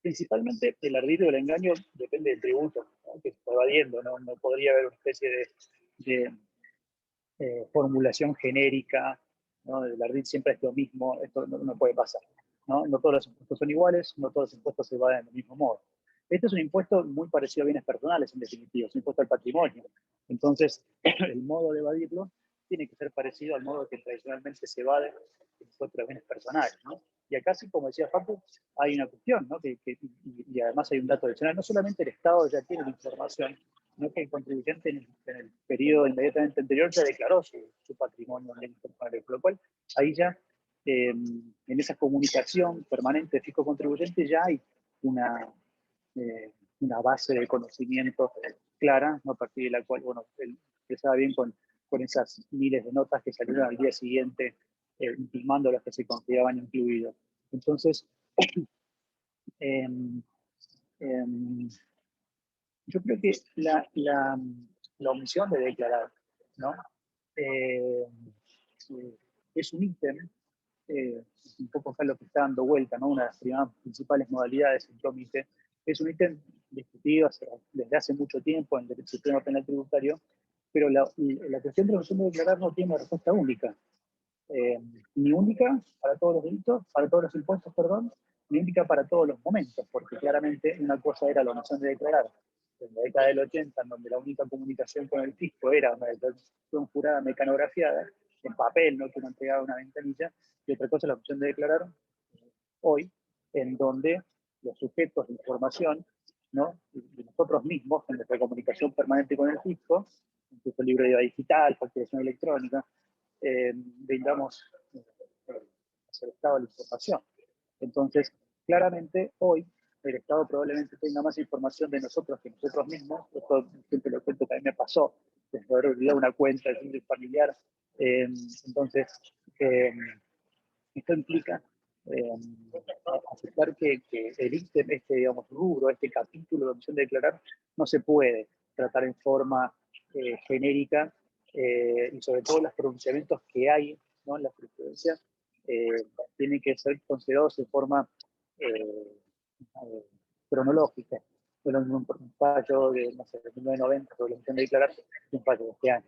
Principalmente el ardid o el engaño depende del tributo, ¿no?, que se está evadiendo, ¿no? No podría haber una especie de formulación genérica, ¿no? El ardid siempre es lo mismo, esto no puede pasar, ¿no? No todos los impuestos son iguales, no todos los impuestos se evaden del mismo modo. Este es un impuesto muy parecido a bienes personales, en definitiva, es un impuesto al patrimonio. Entonces, el modo de evadirlo tiene que ser parecido al modo que tradicionalmente se evade el impuesto a bienes personales, ¿no? Y acá, sí, como decía Facu, hay una cuestión, ¿no?, y además hay un dato adicional. No solamente el Estado ya tiene la información, sino que el contribuyente en el periodo inmediatamente anterior ya declaró su patrimonio en bienes personales, por lo cual ahí ya, en esa comunicación permanente fisco-contribuyente, ya hay una base de conocimiento clara, ¿no?, a partir de la cual, bueno, él empezaba bien con esas miles de notas que salieron al día siguiente, intimando las que se consideraban incluidos. Entonces, yo creo que la omisión de declarar, ¿no?, es un ítem, un poco acá lo que está dando vuelta, ¿no?, una de las principales modalidades que omite, es un ítem discutido desde hace mucho tiempo en el sistema penal tributario, pero la cuestión de la omisión de declarar no tiene una respuesta única. Ni única para todos los delitos, para todos los impuestos, perdón, no implica para todos los momentos, porque claramente una cosa era la obligación de declarar en la década del 80, en donde la única comunicación con el fisco era una declaración jurada mecanografiada, en papel, ¿no? Que uno entregaba una ventanilla, y otra cosa es la opción de declarar hoy, en donde los sujetos de información, ¿no? Y nosotros mismos, en nuestra comunicación permanente con el fisco, incluso el libro de digital, facturación electrónica, brindamos hacia el Estado de la información. Entonces, claramente hoy el Estado probablemente tenga más información de nosotros que nosotros mismos. Esto siempre lo cuento, también me pasó, desde haber olvidado una cuenta de familiar. Entonces, esto implica aceptar que el ítem, digamos, rubro, este capítulo de opción de declarar, no se puede tratar en forma genérica, y sobre todo los pronunciamientos que hay, ¿no?, en la jurisprudencia tienen que ser considerados en forma cronológica. Bueno, un fallo de, no sé, de 1990 sobre la opción de declarar es un fallo de este año.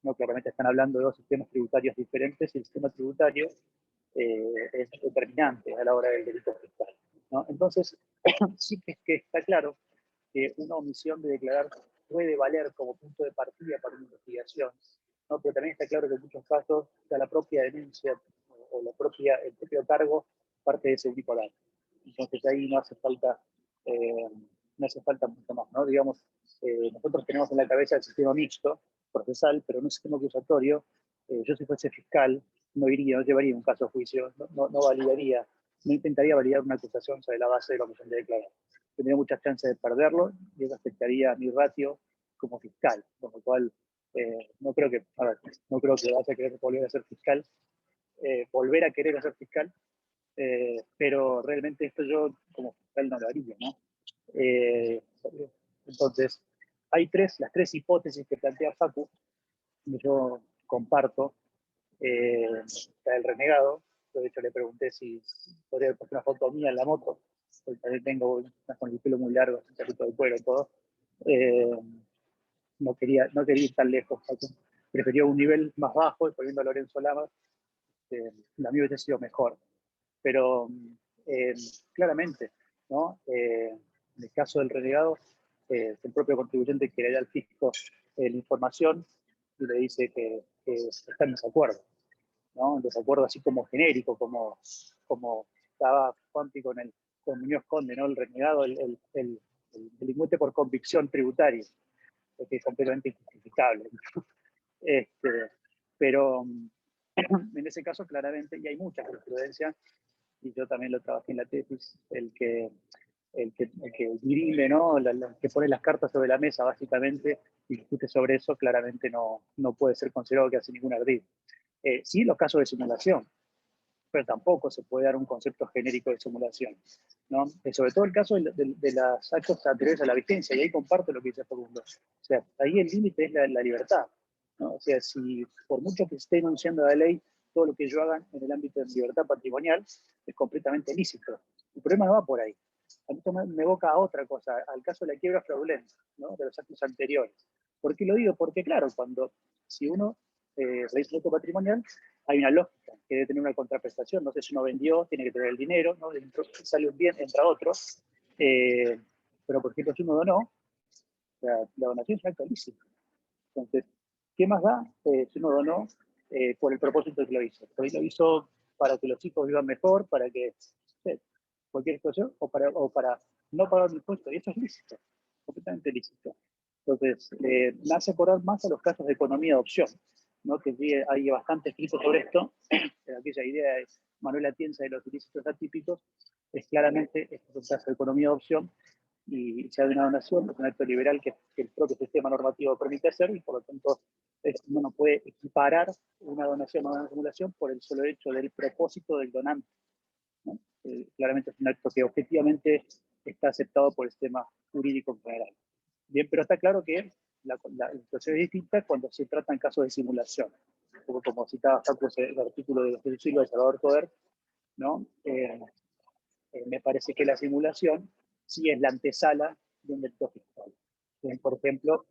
¿No? Claramente están hablando de dos sistemas tributarios diferentes y el sistema tributario es determinante a la hora del delito fiscal, ¿no? Entonces, sí que está claro que una omisión de declarar puede valer como punto de partida para una investigación, ¿no? Pero también está claro que en muchos casos ya la propia denuncia o el propio cargo parte de ese único dato. Entonces ahí no hace falta mucho más, ¿no? Digamos, nosotros tenemos en la cabeza el sistema mixto, procesal, pero no es sistema acusatorio. Yo si fuese fiscal, no llevaría un caso a juicio, no validaría, no intentaría validar una acusación sobre la base de la omisión de declarar. Tendría muchas chances de perderlo y eso afectaría mi ratio como fiscal, con lo cual no creo que vaya a querer volver a ser fiscal, pero realmente esto yo como fiscal no lo haría, ¿no? Entonces, las tres hipótesis que plantea Facu, que yo comparto. Está el renegado. Yo de hecho le pregunté si podría haber puesto una foto mía en la moto, porque también tengo con el pelo muy largo, un carrito de cuero y todo. No quería ir tan lejos. Preferió un nivel más bajo, y poniendo a Lorenzo Lamas, la mía hubiese sido mejor. Pero claramente, ¿no? En el caso del renegado, el propio contribuyente quiere dar al fisco la información y le dice que está en desacuerdo, ¿no? Un desacuerdo así como genérico, como estaba Juanpi con Muñoz Conde, ¿no? El renegado, el delincuente por convicción tributaria, que es completamente injustificable. Pero en ese caso, claramente, y hay mucha jurisprudencia, y yo también lo trabajé en la tesis, el que dirime, ¿no? El que pone las cartas sobre la mesa, básicamente, y discute sobre eso, claramente no puede ser considerado que hace ningún ardid. Sí, los casos de simulación, pero tampoco se puede dar un concepto genérico de simulación, ¿no? Sobre todo el caso de los actos anteriores a la vigencia, y ahí comparto lo que dice Facundo. O sea, ahí el límite es la libertad, ¿no? O sea, si por mucho que esté enunciando la ley, todo lo que yo haga en el ámbito de libertad patrimonial es completamente lícito. El problema no va por ahí. A mí me evoca a otra cosa, al caso de la quiebra fraudulenta, ¿no? De los actos anteriores. ¿Por qué lo digo? Porque claro, si uno realiza un acto patrimonial, hay una lógica, que debe tener una contraprestación. No sé, si uno vendió, tiene que tener el dinero, ¿no? Sale un bien, entra otro. Pero, por ejemplo, si uno donó, la donación es un acto lícito. Entonces, ¿qué más da si uno donó por el propósito que lo hizo? Por ahí lo hizo para que los chicos vivan mejor, para que, cualquier situación, o para no pagar un impuesto, y eso es lícito, completamente lícito. Entonces, me hace acordar más a los casos de economía de opción, ¿no? Que hay bastante escrito sobre esto. Aquella idea de Manuel Atienza de los ilícitos atípicos es claramente un caso de economía de opción, y se da una donación, es un acto liberal que el propio sistema normativo permite hacer, y por lo tanto uno no puede equiparar una donación a una simulación por el solo hecho del propósito del donante, ¿no? Claramente es un acto que objetivamente está aceptado por el sistema jurídico en general. Bien, pero está claro que la situación es distinta cuando se tratan casos de simulación. Como citaba Facu, el artículo de los siglos de Salvador Coder, ¿no? Me parece que la simulación sí es la antesala de un delito fiscal. Por ejemplo,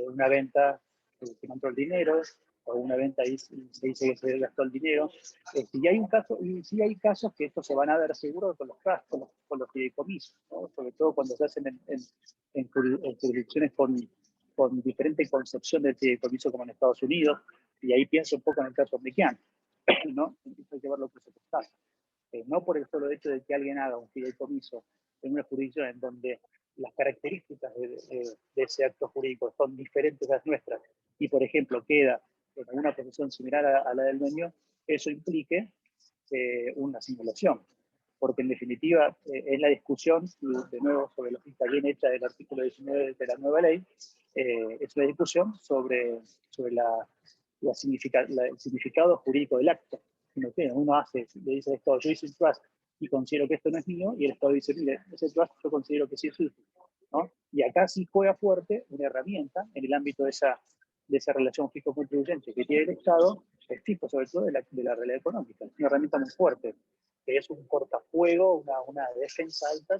una venta que no entró el dinero, o una venta y se dice que se gastó el dinero. Y hay un caso, y sí hay casos que estos se van a ver seguro con los fideicomisos, ¿no? Sobre todo cuando se hacen en jurisdicciones con diferente concepción del fideicomiso como en Estados Unidos, y ahí pienso un poco en el caso mexicano, ¿no? Hay que ver lo que se pasa. No por el solo hecho de que alguien haga un fideicomiso en una jurisdicción en donde las características de ese acto jurídico son diferentes a las nuestras, y por ejemplo queda en una posición similar a la del dueño, eso implique una simulación. Porque en definitiva es la discusión, de nuevo, sobre lo que está bien hecha del artículo 19 de la nueva ley, es la discusión sobre el significado jurídico del acto. Uno le dice al Estado, yo hice un trust y considero que esto no es mío, y el Estado dice, mire, ese trust yo considero que sí es suyo, ¿no? Y acá sí juega fuerte una herramienta en el ámbito de esa relación fisco-contribuyente que tiene el Estado, específico sobre todo de la realidad económica. Es una herramienta muy fuerte, que es un cortafuego, una defensa alta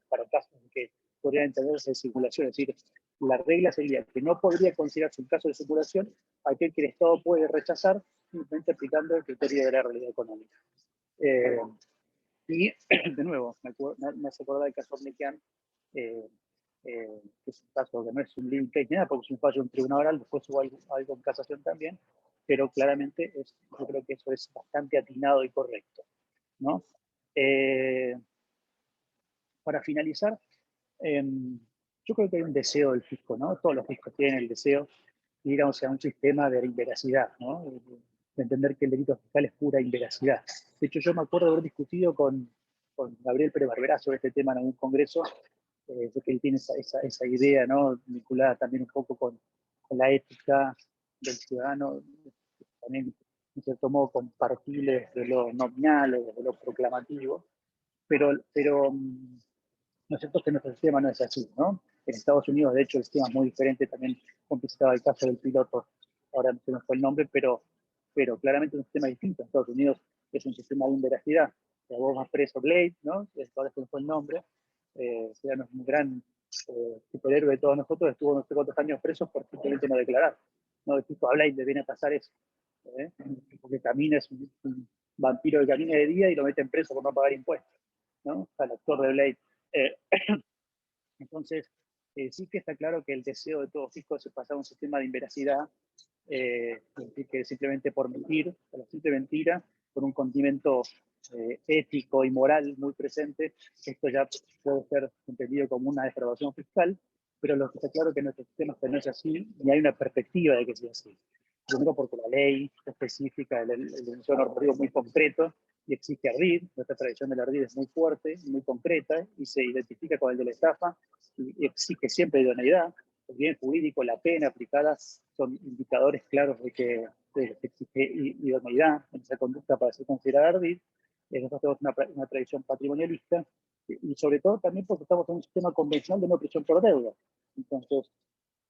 para casos en que podrían entenderse de simulación. Es decir, la regla sería que no podría considerarse un caso de simulación aquel que el Estado puede rechazar simplemente aplicando el criterio de la realidad económica. Y, de nuevo, me hace acordar del caso Mequian, que es un caso que no es un link ni nada, porque es un fallo en tribunal oral, después hubo algo en casación también, pero claramente yo creo que eso es bastante atinado y correcto, ¿no? Para finalizar, yo creo que hay un deseo del fisco, ¿no? Todos los fiscos tienen el deseo de ir a un sistema de inveracidad, ¿no? De entender que el delito fiscal es pura inveracidad. De hecho, yo me acuerdo de haber discutido con Gabriel Pérez Barberá sobre este tema en algún congreso, que él tiene esa idea, ¿no? Vinculada también un poco con la ética del ciudadano, también en cierto modo compartible de lo nominal o de lo proclamativo, pero no es cierto que nuestro sistema no es así, ¿no? En Estados Unidos, de hecho, el sistema es muy diferente, también complicaba el caso del piloto, ahora no se me fue el nombre, pero claramente es un sistema distinto. En Estados Unidos es un sistema de inveracidad. Vos vas preso Blade, ¿no? Ahora se me fue el nombre, era un gran superhéroe de todos nosotros, estuvo no sé cuántos años preso por simplemente no declarar. No, el tipo a Blade le viene a pasar eso, porque camina, es un vampiro que camina de día y lo meten preso por no pagar impuestos, ¿no? Al actor de Blade. Entonces, sí que está claro que el deseo de todo fisco es pasar a un sistema de inveracidad, que simplemente por mentir, por la simple mentira, por un condimento ético y moral muy presente, esto ya puede ser entendido como una depravación fiscal, pero lo que está claro es que nuestro sistema no es así, ni hay una perspectiva de que sea así. Primero porque la ley específica, el enunciado normativo muy concreto, y existe ardid, nuestra tradición del ardid es muy fuerte, muy concreta, y se identifica con el de la estafa, y exige siempre idoneidad. El bien jurídico, la pena aplicada, son indicadores claros de que existe idoneidad en esa conducta para ser considerada ardid. Nosotros tenemos una tradición patrimonialista, y sobre todo también porque estamos en un sistema convencional de no prisión por deuda. Entonces,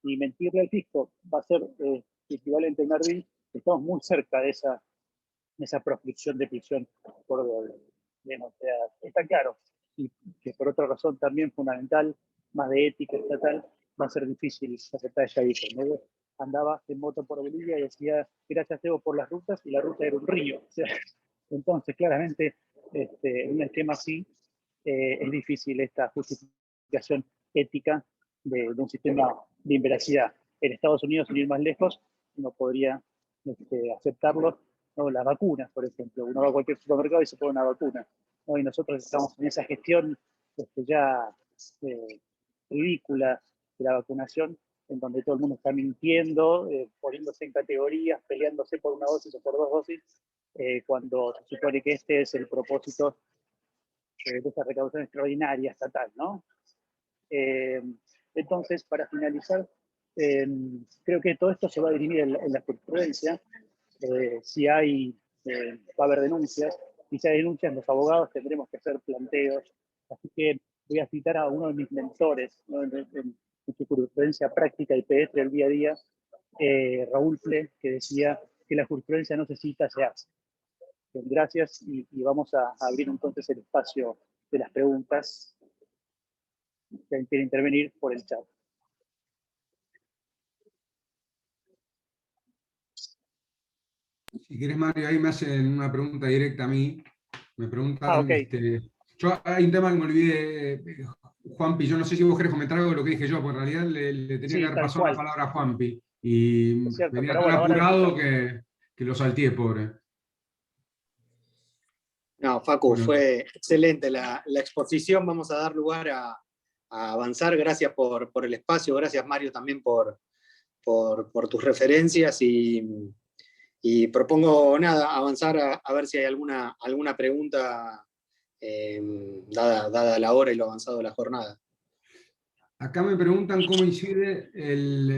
y mentirle al fisco va a ser equivalente a un ardid, estamos muy cerca de esa proscripción de prisión por deuda. O sea, está claro, y que por otra razón también fundamental, más de ética estatal, va a ser difícil aceptar esa ítem. Andaba en moto por Bolivia y decía, gracias Evo por las rutas, y la ruta era un río. O sea, entonces, claramente, en un esquema así, es difícil esta justificación ética de un sistema de inveracidad. En Estados Unidos, sin ir más lejos, uno podría aceptarlo, ¿no? Las vacunas, por ejemplo. Uno va a cualquier supermercado y se pone una vacuna, ¿no? Y nosotros estamos en esa gestión ya ridícula de la vacunación, en donde todo el mundo está mintiendo, poniéndose en categorías, peleándose por una dosis o por dos dosis, cuando se supone que este es el propósito de esa recaudación extraordinaria estatal, ¿no? Entonces, para finalizar, creo que todo esto se va a dirimir en la jurisprudencia. Si va a haber denuncias, y si hay denuncias, los abogados tendremos que hacer planteos. Así que voy a citar a uno de mis mentores, ¿no? en su jurisprudencia práctica y pedestre del día a día, Raúl Ple, que decía que la jurisprudencia no se cita, se hace. Gracias, y vamos a abrir entonces el espacio de las preguntas. Quien quiere intervenir por el chat. Si querés, Mario, ahí me hacen una pregunta directa a mí. Me preguntan, ok. hay un tema que me olvidé, Juanpi, yo no sé si vos querés comentar algo de lo que dije yo, porque en realidad le tenía que Sí, haber tal pasado la cual, palabra a Juanpi, y es cierto, venía pero tan bueno, ahora apurado que lo salteé, pobre. No, Facu, Bueno, fue excelente la exposición. Vamos a dar lugar a avanzar. Gracias por el espacio. Gracias, Mario, también por tus referencias. Y propongo nada, avanzar a ver si hay alguna pregunta dada la hora y lo avanzado de la jornada. acá me preguntan cómo incide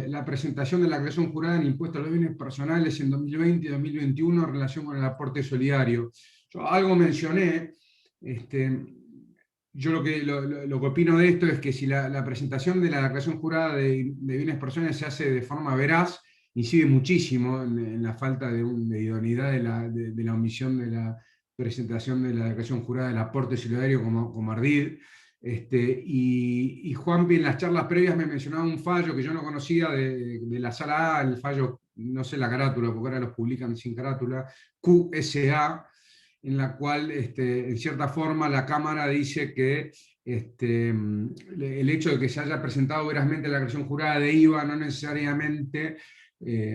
la presentación de la aclaración jurada en impuestos a los bienes personales en 2020 y 2021 en relación con el aporte solidario. Yo algo mencioné, yo lo que opino de esto es que si la presentación de la declaración jurada de bienes personales se hace de forma veraz, incide muchísimo en la falta de idoneidad de la omisión de la presentación de la declaración jurada del aporte solidario como ardid. Y Juanpi en las charlas previas me mencionaba un fallo que yo no conocía de la sala A, el fallo, no sé la carátula, porque ahora los publican sin carátula, QSA, en la cual en cierta forma la Cámara dice que el hecho de que se haya presentado verazmente la declaración jurada de IVA no necesariamente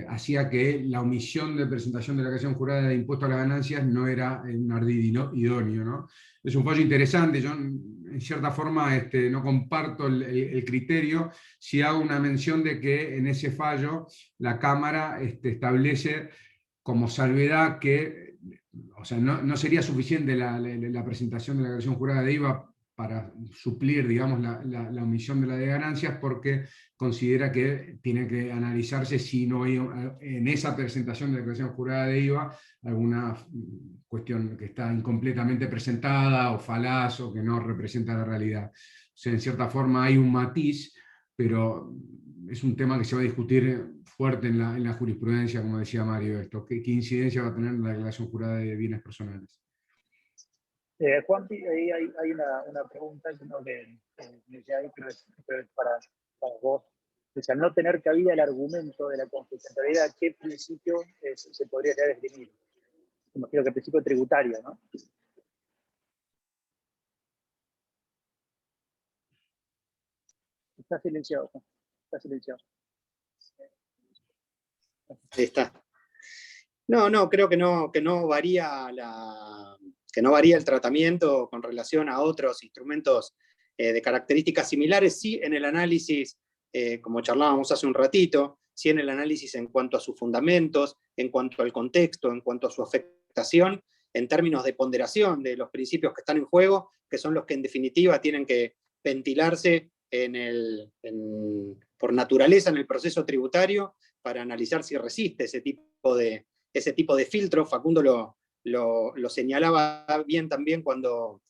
hacía que la omisión de presentación de la declaración jurada de impuesto a las ganancias no era un ardid idóneo, ¿no? Es un fallo interesante, yo en cierta forma no comparto el criterio, si hago una mención de que en ese fallo la Cámara establece como salvedad que, o sea, no sería suficiente la presentación de la declaración jurada de IVA para suplir, digamos, la omisión de la de ganancias, porque considera que tiene que analizarse si no hay en esa presentación de la declaración jurada de IVA alguna cuestión que está incompletamente presentada o falaz o que no representa la realidad. O sea, en cierta forma hay un matiz, pero es un tema que se va a discutir fuerte en la jurisprudencia, como decía Mario, esto. ¿Qué incidencia va a tener la declaración jurada de bienes personales? Juanpi, ahí hay una pregunta que no le decía ahí, pero es para vos. Dice, al no tener cabida el argumento de la constitucionalidad, ¿qué principio se podría definir? Imagino que el principio tributario, ¿no? Está silenciado, está silenciado. Ahí está. No, creo que no varía el tratamiento con relación a otros instrumentos de características similares, sí en el análisis, como charlábamos hace un ratito, sí en el análisis en cuanto a sus fundamentos, en cuanto al contexto, en cuanto a su afectación, en términos de ponderación de los principios que están en juego, que son los que en definitiva tienen que ventilarse por naturaleza en el proceso tributario para analizar si resiste ese tipo de filtro. Facundo lo señalaba bien también cuando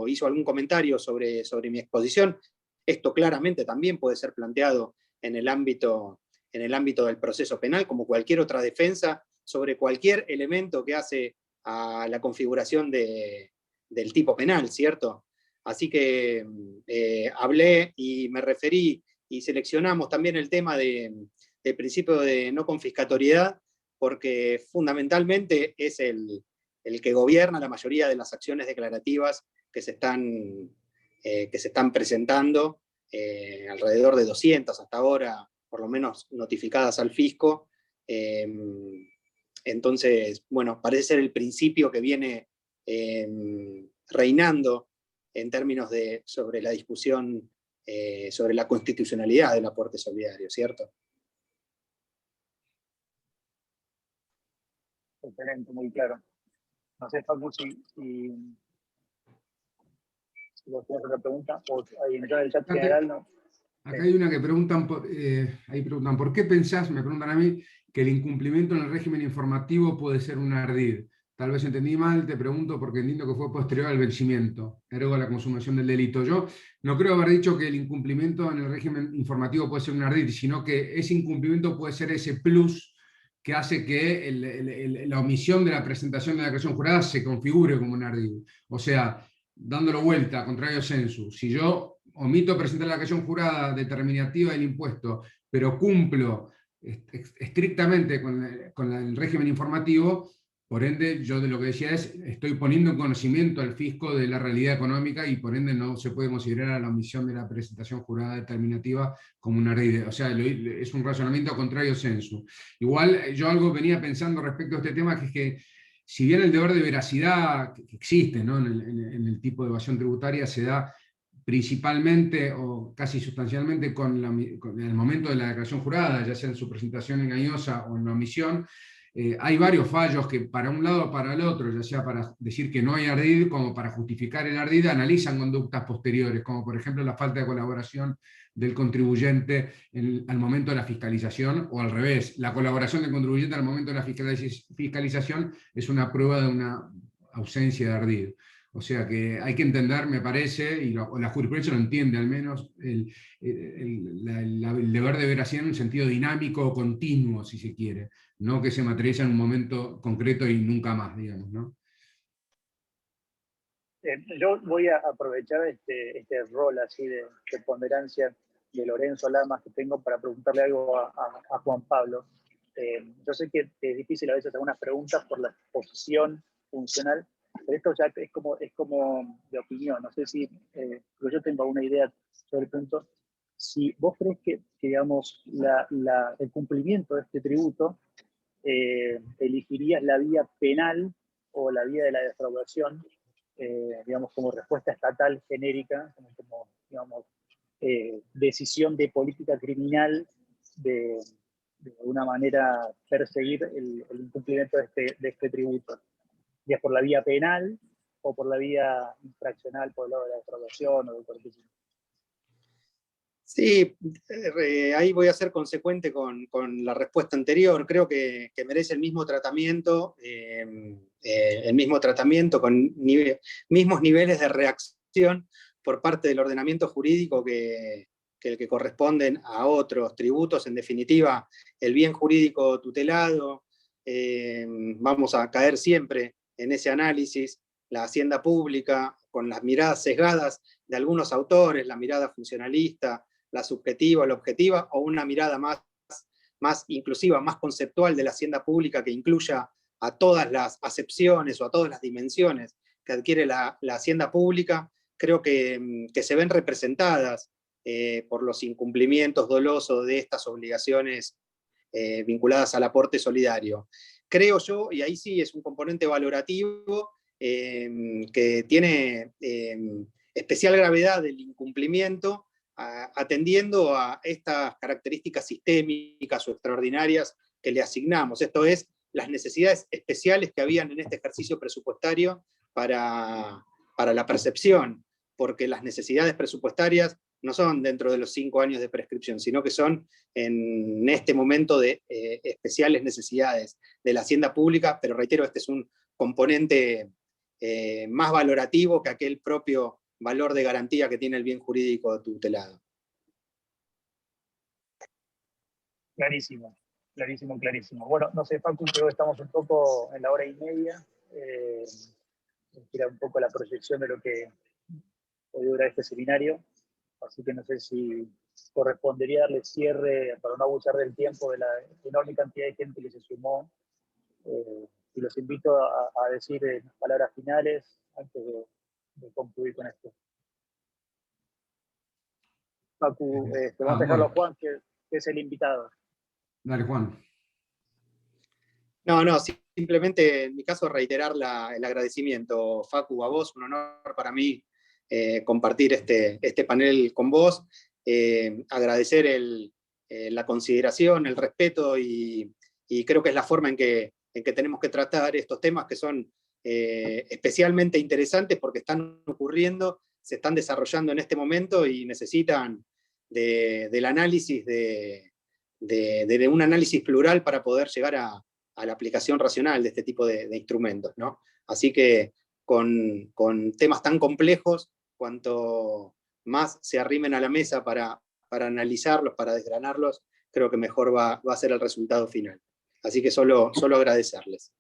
hizo algún comentario sobre mi exposición. Esto claramente también puede ser planteado en el ámbito del proceso penal, como cualquier otra defensa, sobre cualquier elemento que hace a la configuración del tipo penal, ¿cierto? Así que hablé y me referí y seleccionamos también el tema del principio de no confiscatoriedad, porque fundamentalmente es el que gobierna la mayoría de las acciones declarativas que se están presentando, alrededor de 200 hasta ahora, por lo menos notificadas al fisco. Entonces, bueno, parece ser el principio que viene reinando en términos sobre la discusión sobre la constitucionalidad del aporte solidario, ¿cierto? Excelente, muy claro. No sé, Facu, si vos tenés otra pregunta, o ahí en el chat general, ¿no? Acá hay una que preguntan, ahí preguntan, ¿por qué pensás, me preguntan a mí, que el incumplimiento en el régimen informativo puede ser un ardid? Tal vez entendí mal, te pregunto porque entiendo que fue posterior al vencimiento, ergo a la consumación del delito. Yo no creo haber dicho que el incumplimiento en el régimen informativo puede ser un ardid, sino que ese incumplimiento puede ser ese plus que hace que la omisión de la presentación de la declaración jurada se configure como un ardid. O sea, dándolo vuelta, contrario sensu, si yo omito presentar la declaración jurada determinativa del impuesto, pero cumplo estrictamente con el régimen informativo. Por ende, yo de lo que decía es, estoy poniendo en conocimiento al fisco de la realidad económica y por ende no se puede considerar a la omisión de la presentación jurada determinativa como una ardid. O sea, es un razonamiento contrario sensu. Igual yo algo venía pensando respecto a este tema, que es que si bien el deber de veracidad que existe, ¿no?, en el tipo de evasión tributaria se da principalmente o casi sustancialmente en el momento de la declaración jurada, ya sea en su presentación engañosa o en la omisión, hay varios fallos que para un lado o para el otro, ya sea para decir que no hay ardid como para justificar el ardid, analizan conductas posteriores, como por ejemplo la falta de colaboración del contribuyente al momento de la fiscalización, o al revés, la colaboración del contribuyente al momento de la fiscalización es una prueba de una ausencia de ardid. O sea que hay que entender, me parece, y la jurisprudencia lo entiende al menos, el deber de veracidad en un sentido dinámico o continuo, si se quiere, no que se materializa en un momento concreto y nunca más, digamos, ¿no? Yo voy a aprovechar este rol así de ponderancia de Lorenzo Lamas que tengo para preguntarle algo a Juan Pablo. Yo sé que es difícil a veces algunas preguntas por la exposición funcional, pero esto ya es como de opinión. No sé si pero yo tengo una idea sobre el punto. Si vos crees que digamos, el cumplimiento de este tributo, elegirías la vía penal o la vía de la defraudación, digamos, como respuesta estatal genérica, como digamos, decisión de política criminal de alguna manera perseguir el incumplimiento de este tributo, ya por la vía penal o por la vía infraccional, por el lado de la defraudación o del corrupción. Sí, ahí voy a ser consecuente con la respuesta anterior. Creo que merece el mismo tratamiento con mismos niveles de reacción por parte del ordenamiento jurídico que el que corresponden a otros tributos. En definitiva, el bien jurídico tutelado, vamos a caer siempre en ese análisis, la hacienda pública, con las miradas sesgadas de algunos autores, la mirada funcionalista, la subjetiva, la objetiva, o una mirada más inclusiva, más conceptual de la hacienda pública, que incluya a todas las acepciones o a todas las dimensiones que adquiere la hacienda pública. Creo que se ven representadas por los incumplimientos dolosos de estas obligaciones vinculadas al aporte solidario. Creo yo, y ahí sí es un componente valorativo, que tiene especial gravedad el incumplimiento, atendiendo a estas características sistémicas o extraordinarias que le asignamos. Esto es, las necesidades especiales que habían en este ejercicio presupuestario para la percepción, porque las necesidades presupuestarias no son dentro de los 5 años de prescripción, sino que son en este momento de especiales necesidades de la hacienda pública, pero reitero, este es un componente más valorativo que aquel propio valor de garantía que tiene el bien jurídico tutelado. Clarísimo, clarísimo, clarísimo. Bueno, no sé, Facu, creo que estamos un poco en la hora y media. Era un poco la proyección de lo que puede durar este seminario. Así que no sé si correspondería darle cierre, para no abusar del tiempo, de la enorme cantidad de gente que se sumó. Y los invito a decir palabras finales antes de concluir con esto. Facu, vamos a dejarlo a Juan, que es el invitado. Dale, Juan. No, simplemente en mi caso reiterar el agradecimiento, Facu, a vos. Un honor para mí compartir este panel con vos. Agradecer la consideración, el respeto, y creo que es la forma en que tenemos que tratar estos temas, que son especialmente interesantes porque están ocurriendo, se están desarrollando en este momento y necesitan del análisis, de un análisis plural para poder llegar a la aplicación racional de este tipo de instrumentos, ¿no? Así que con temas tan complejos, cuanto más se arrimen a la mesa para analizarlos, para desgranarlos, creo que mejor va a ser el resultado final. Así que solo agradecerles.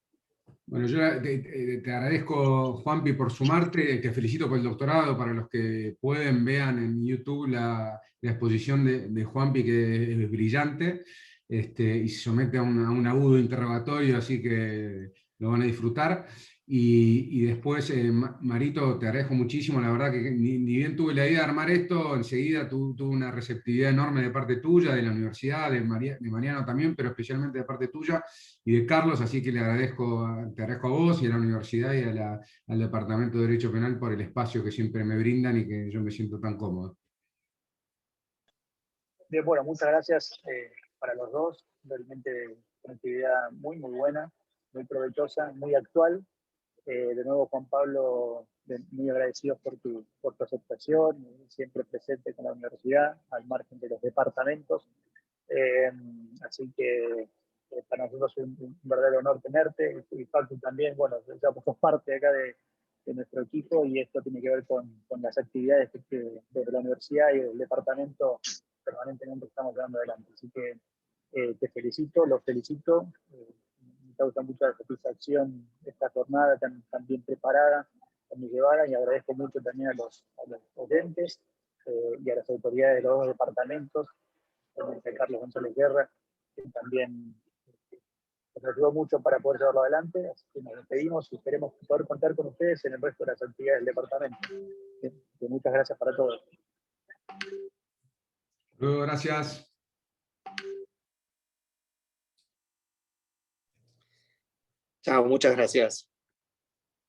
Bueno, yo te agradezco, Juanpi, por sumarte, te felicito por el doctorado. Para los que pueden, vean en YouTube la exposición de Juanpi, que es brillante. y se somete a un agudo interrogatorio, así que lo van a disfrutar. Y después, Marito, te agradezco muchísimo, la verdad que ni bien tuve la idea de armar esto, enseguida tuve una receptividad enorme de parte tuya, de la universidad, de Mariano también, pero especialmente de parte tuya y de Carlos, así que te agradezco a vos y a la universidad y al Departamento de Derecho Penal por el espacio que siempre me brindan y que yo me siento tan cómodo. Bien, bueno, muchas gracias para los dos, realmente una actividad muy buena, muy provechosa, muy actual. De nuevo, Juan Pablo, muy agradecidos por tu aceptación, siempre presente con la universidad, al margen de los departamentos. Así que para nosotros es un verdadero honor tenerte, y Facu también, bueno, ya sos parte acá de nuestro equipo, y esto tiene que ver con las actividades que desde la universidad y del departamento permanentemente estamos llevando adelante. Así que te felicito, los felicito. Me causa mucha satisfacción esta jornada tan bien preparada, tan bien llevada, y agradezco mucho también a los oyentes y a las autoridades de los dos departamentos, a Carlos González Guerra, que también nos ayudó mucho para poder llevarlo adelante. Así que nos despedimos y esperemos poder contar con ustedes en el resto de las actividades del departamento. Muchas gracias para todos. Luego, gracias. Chao, muchas gracias.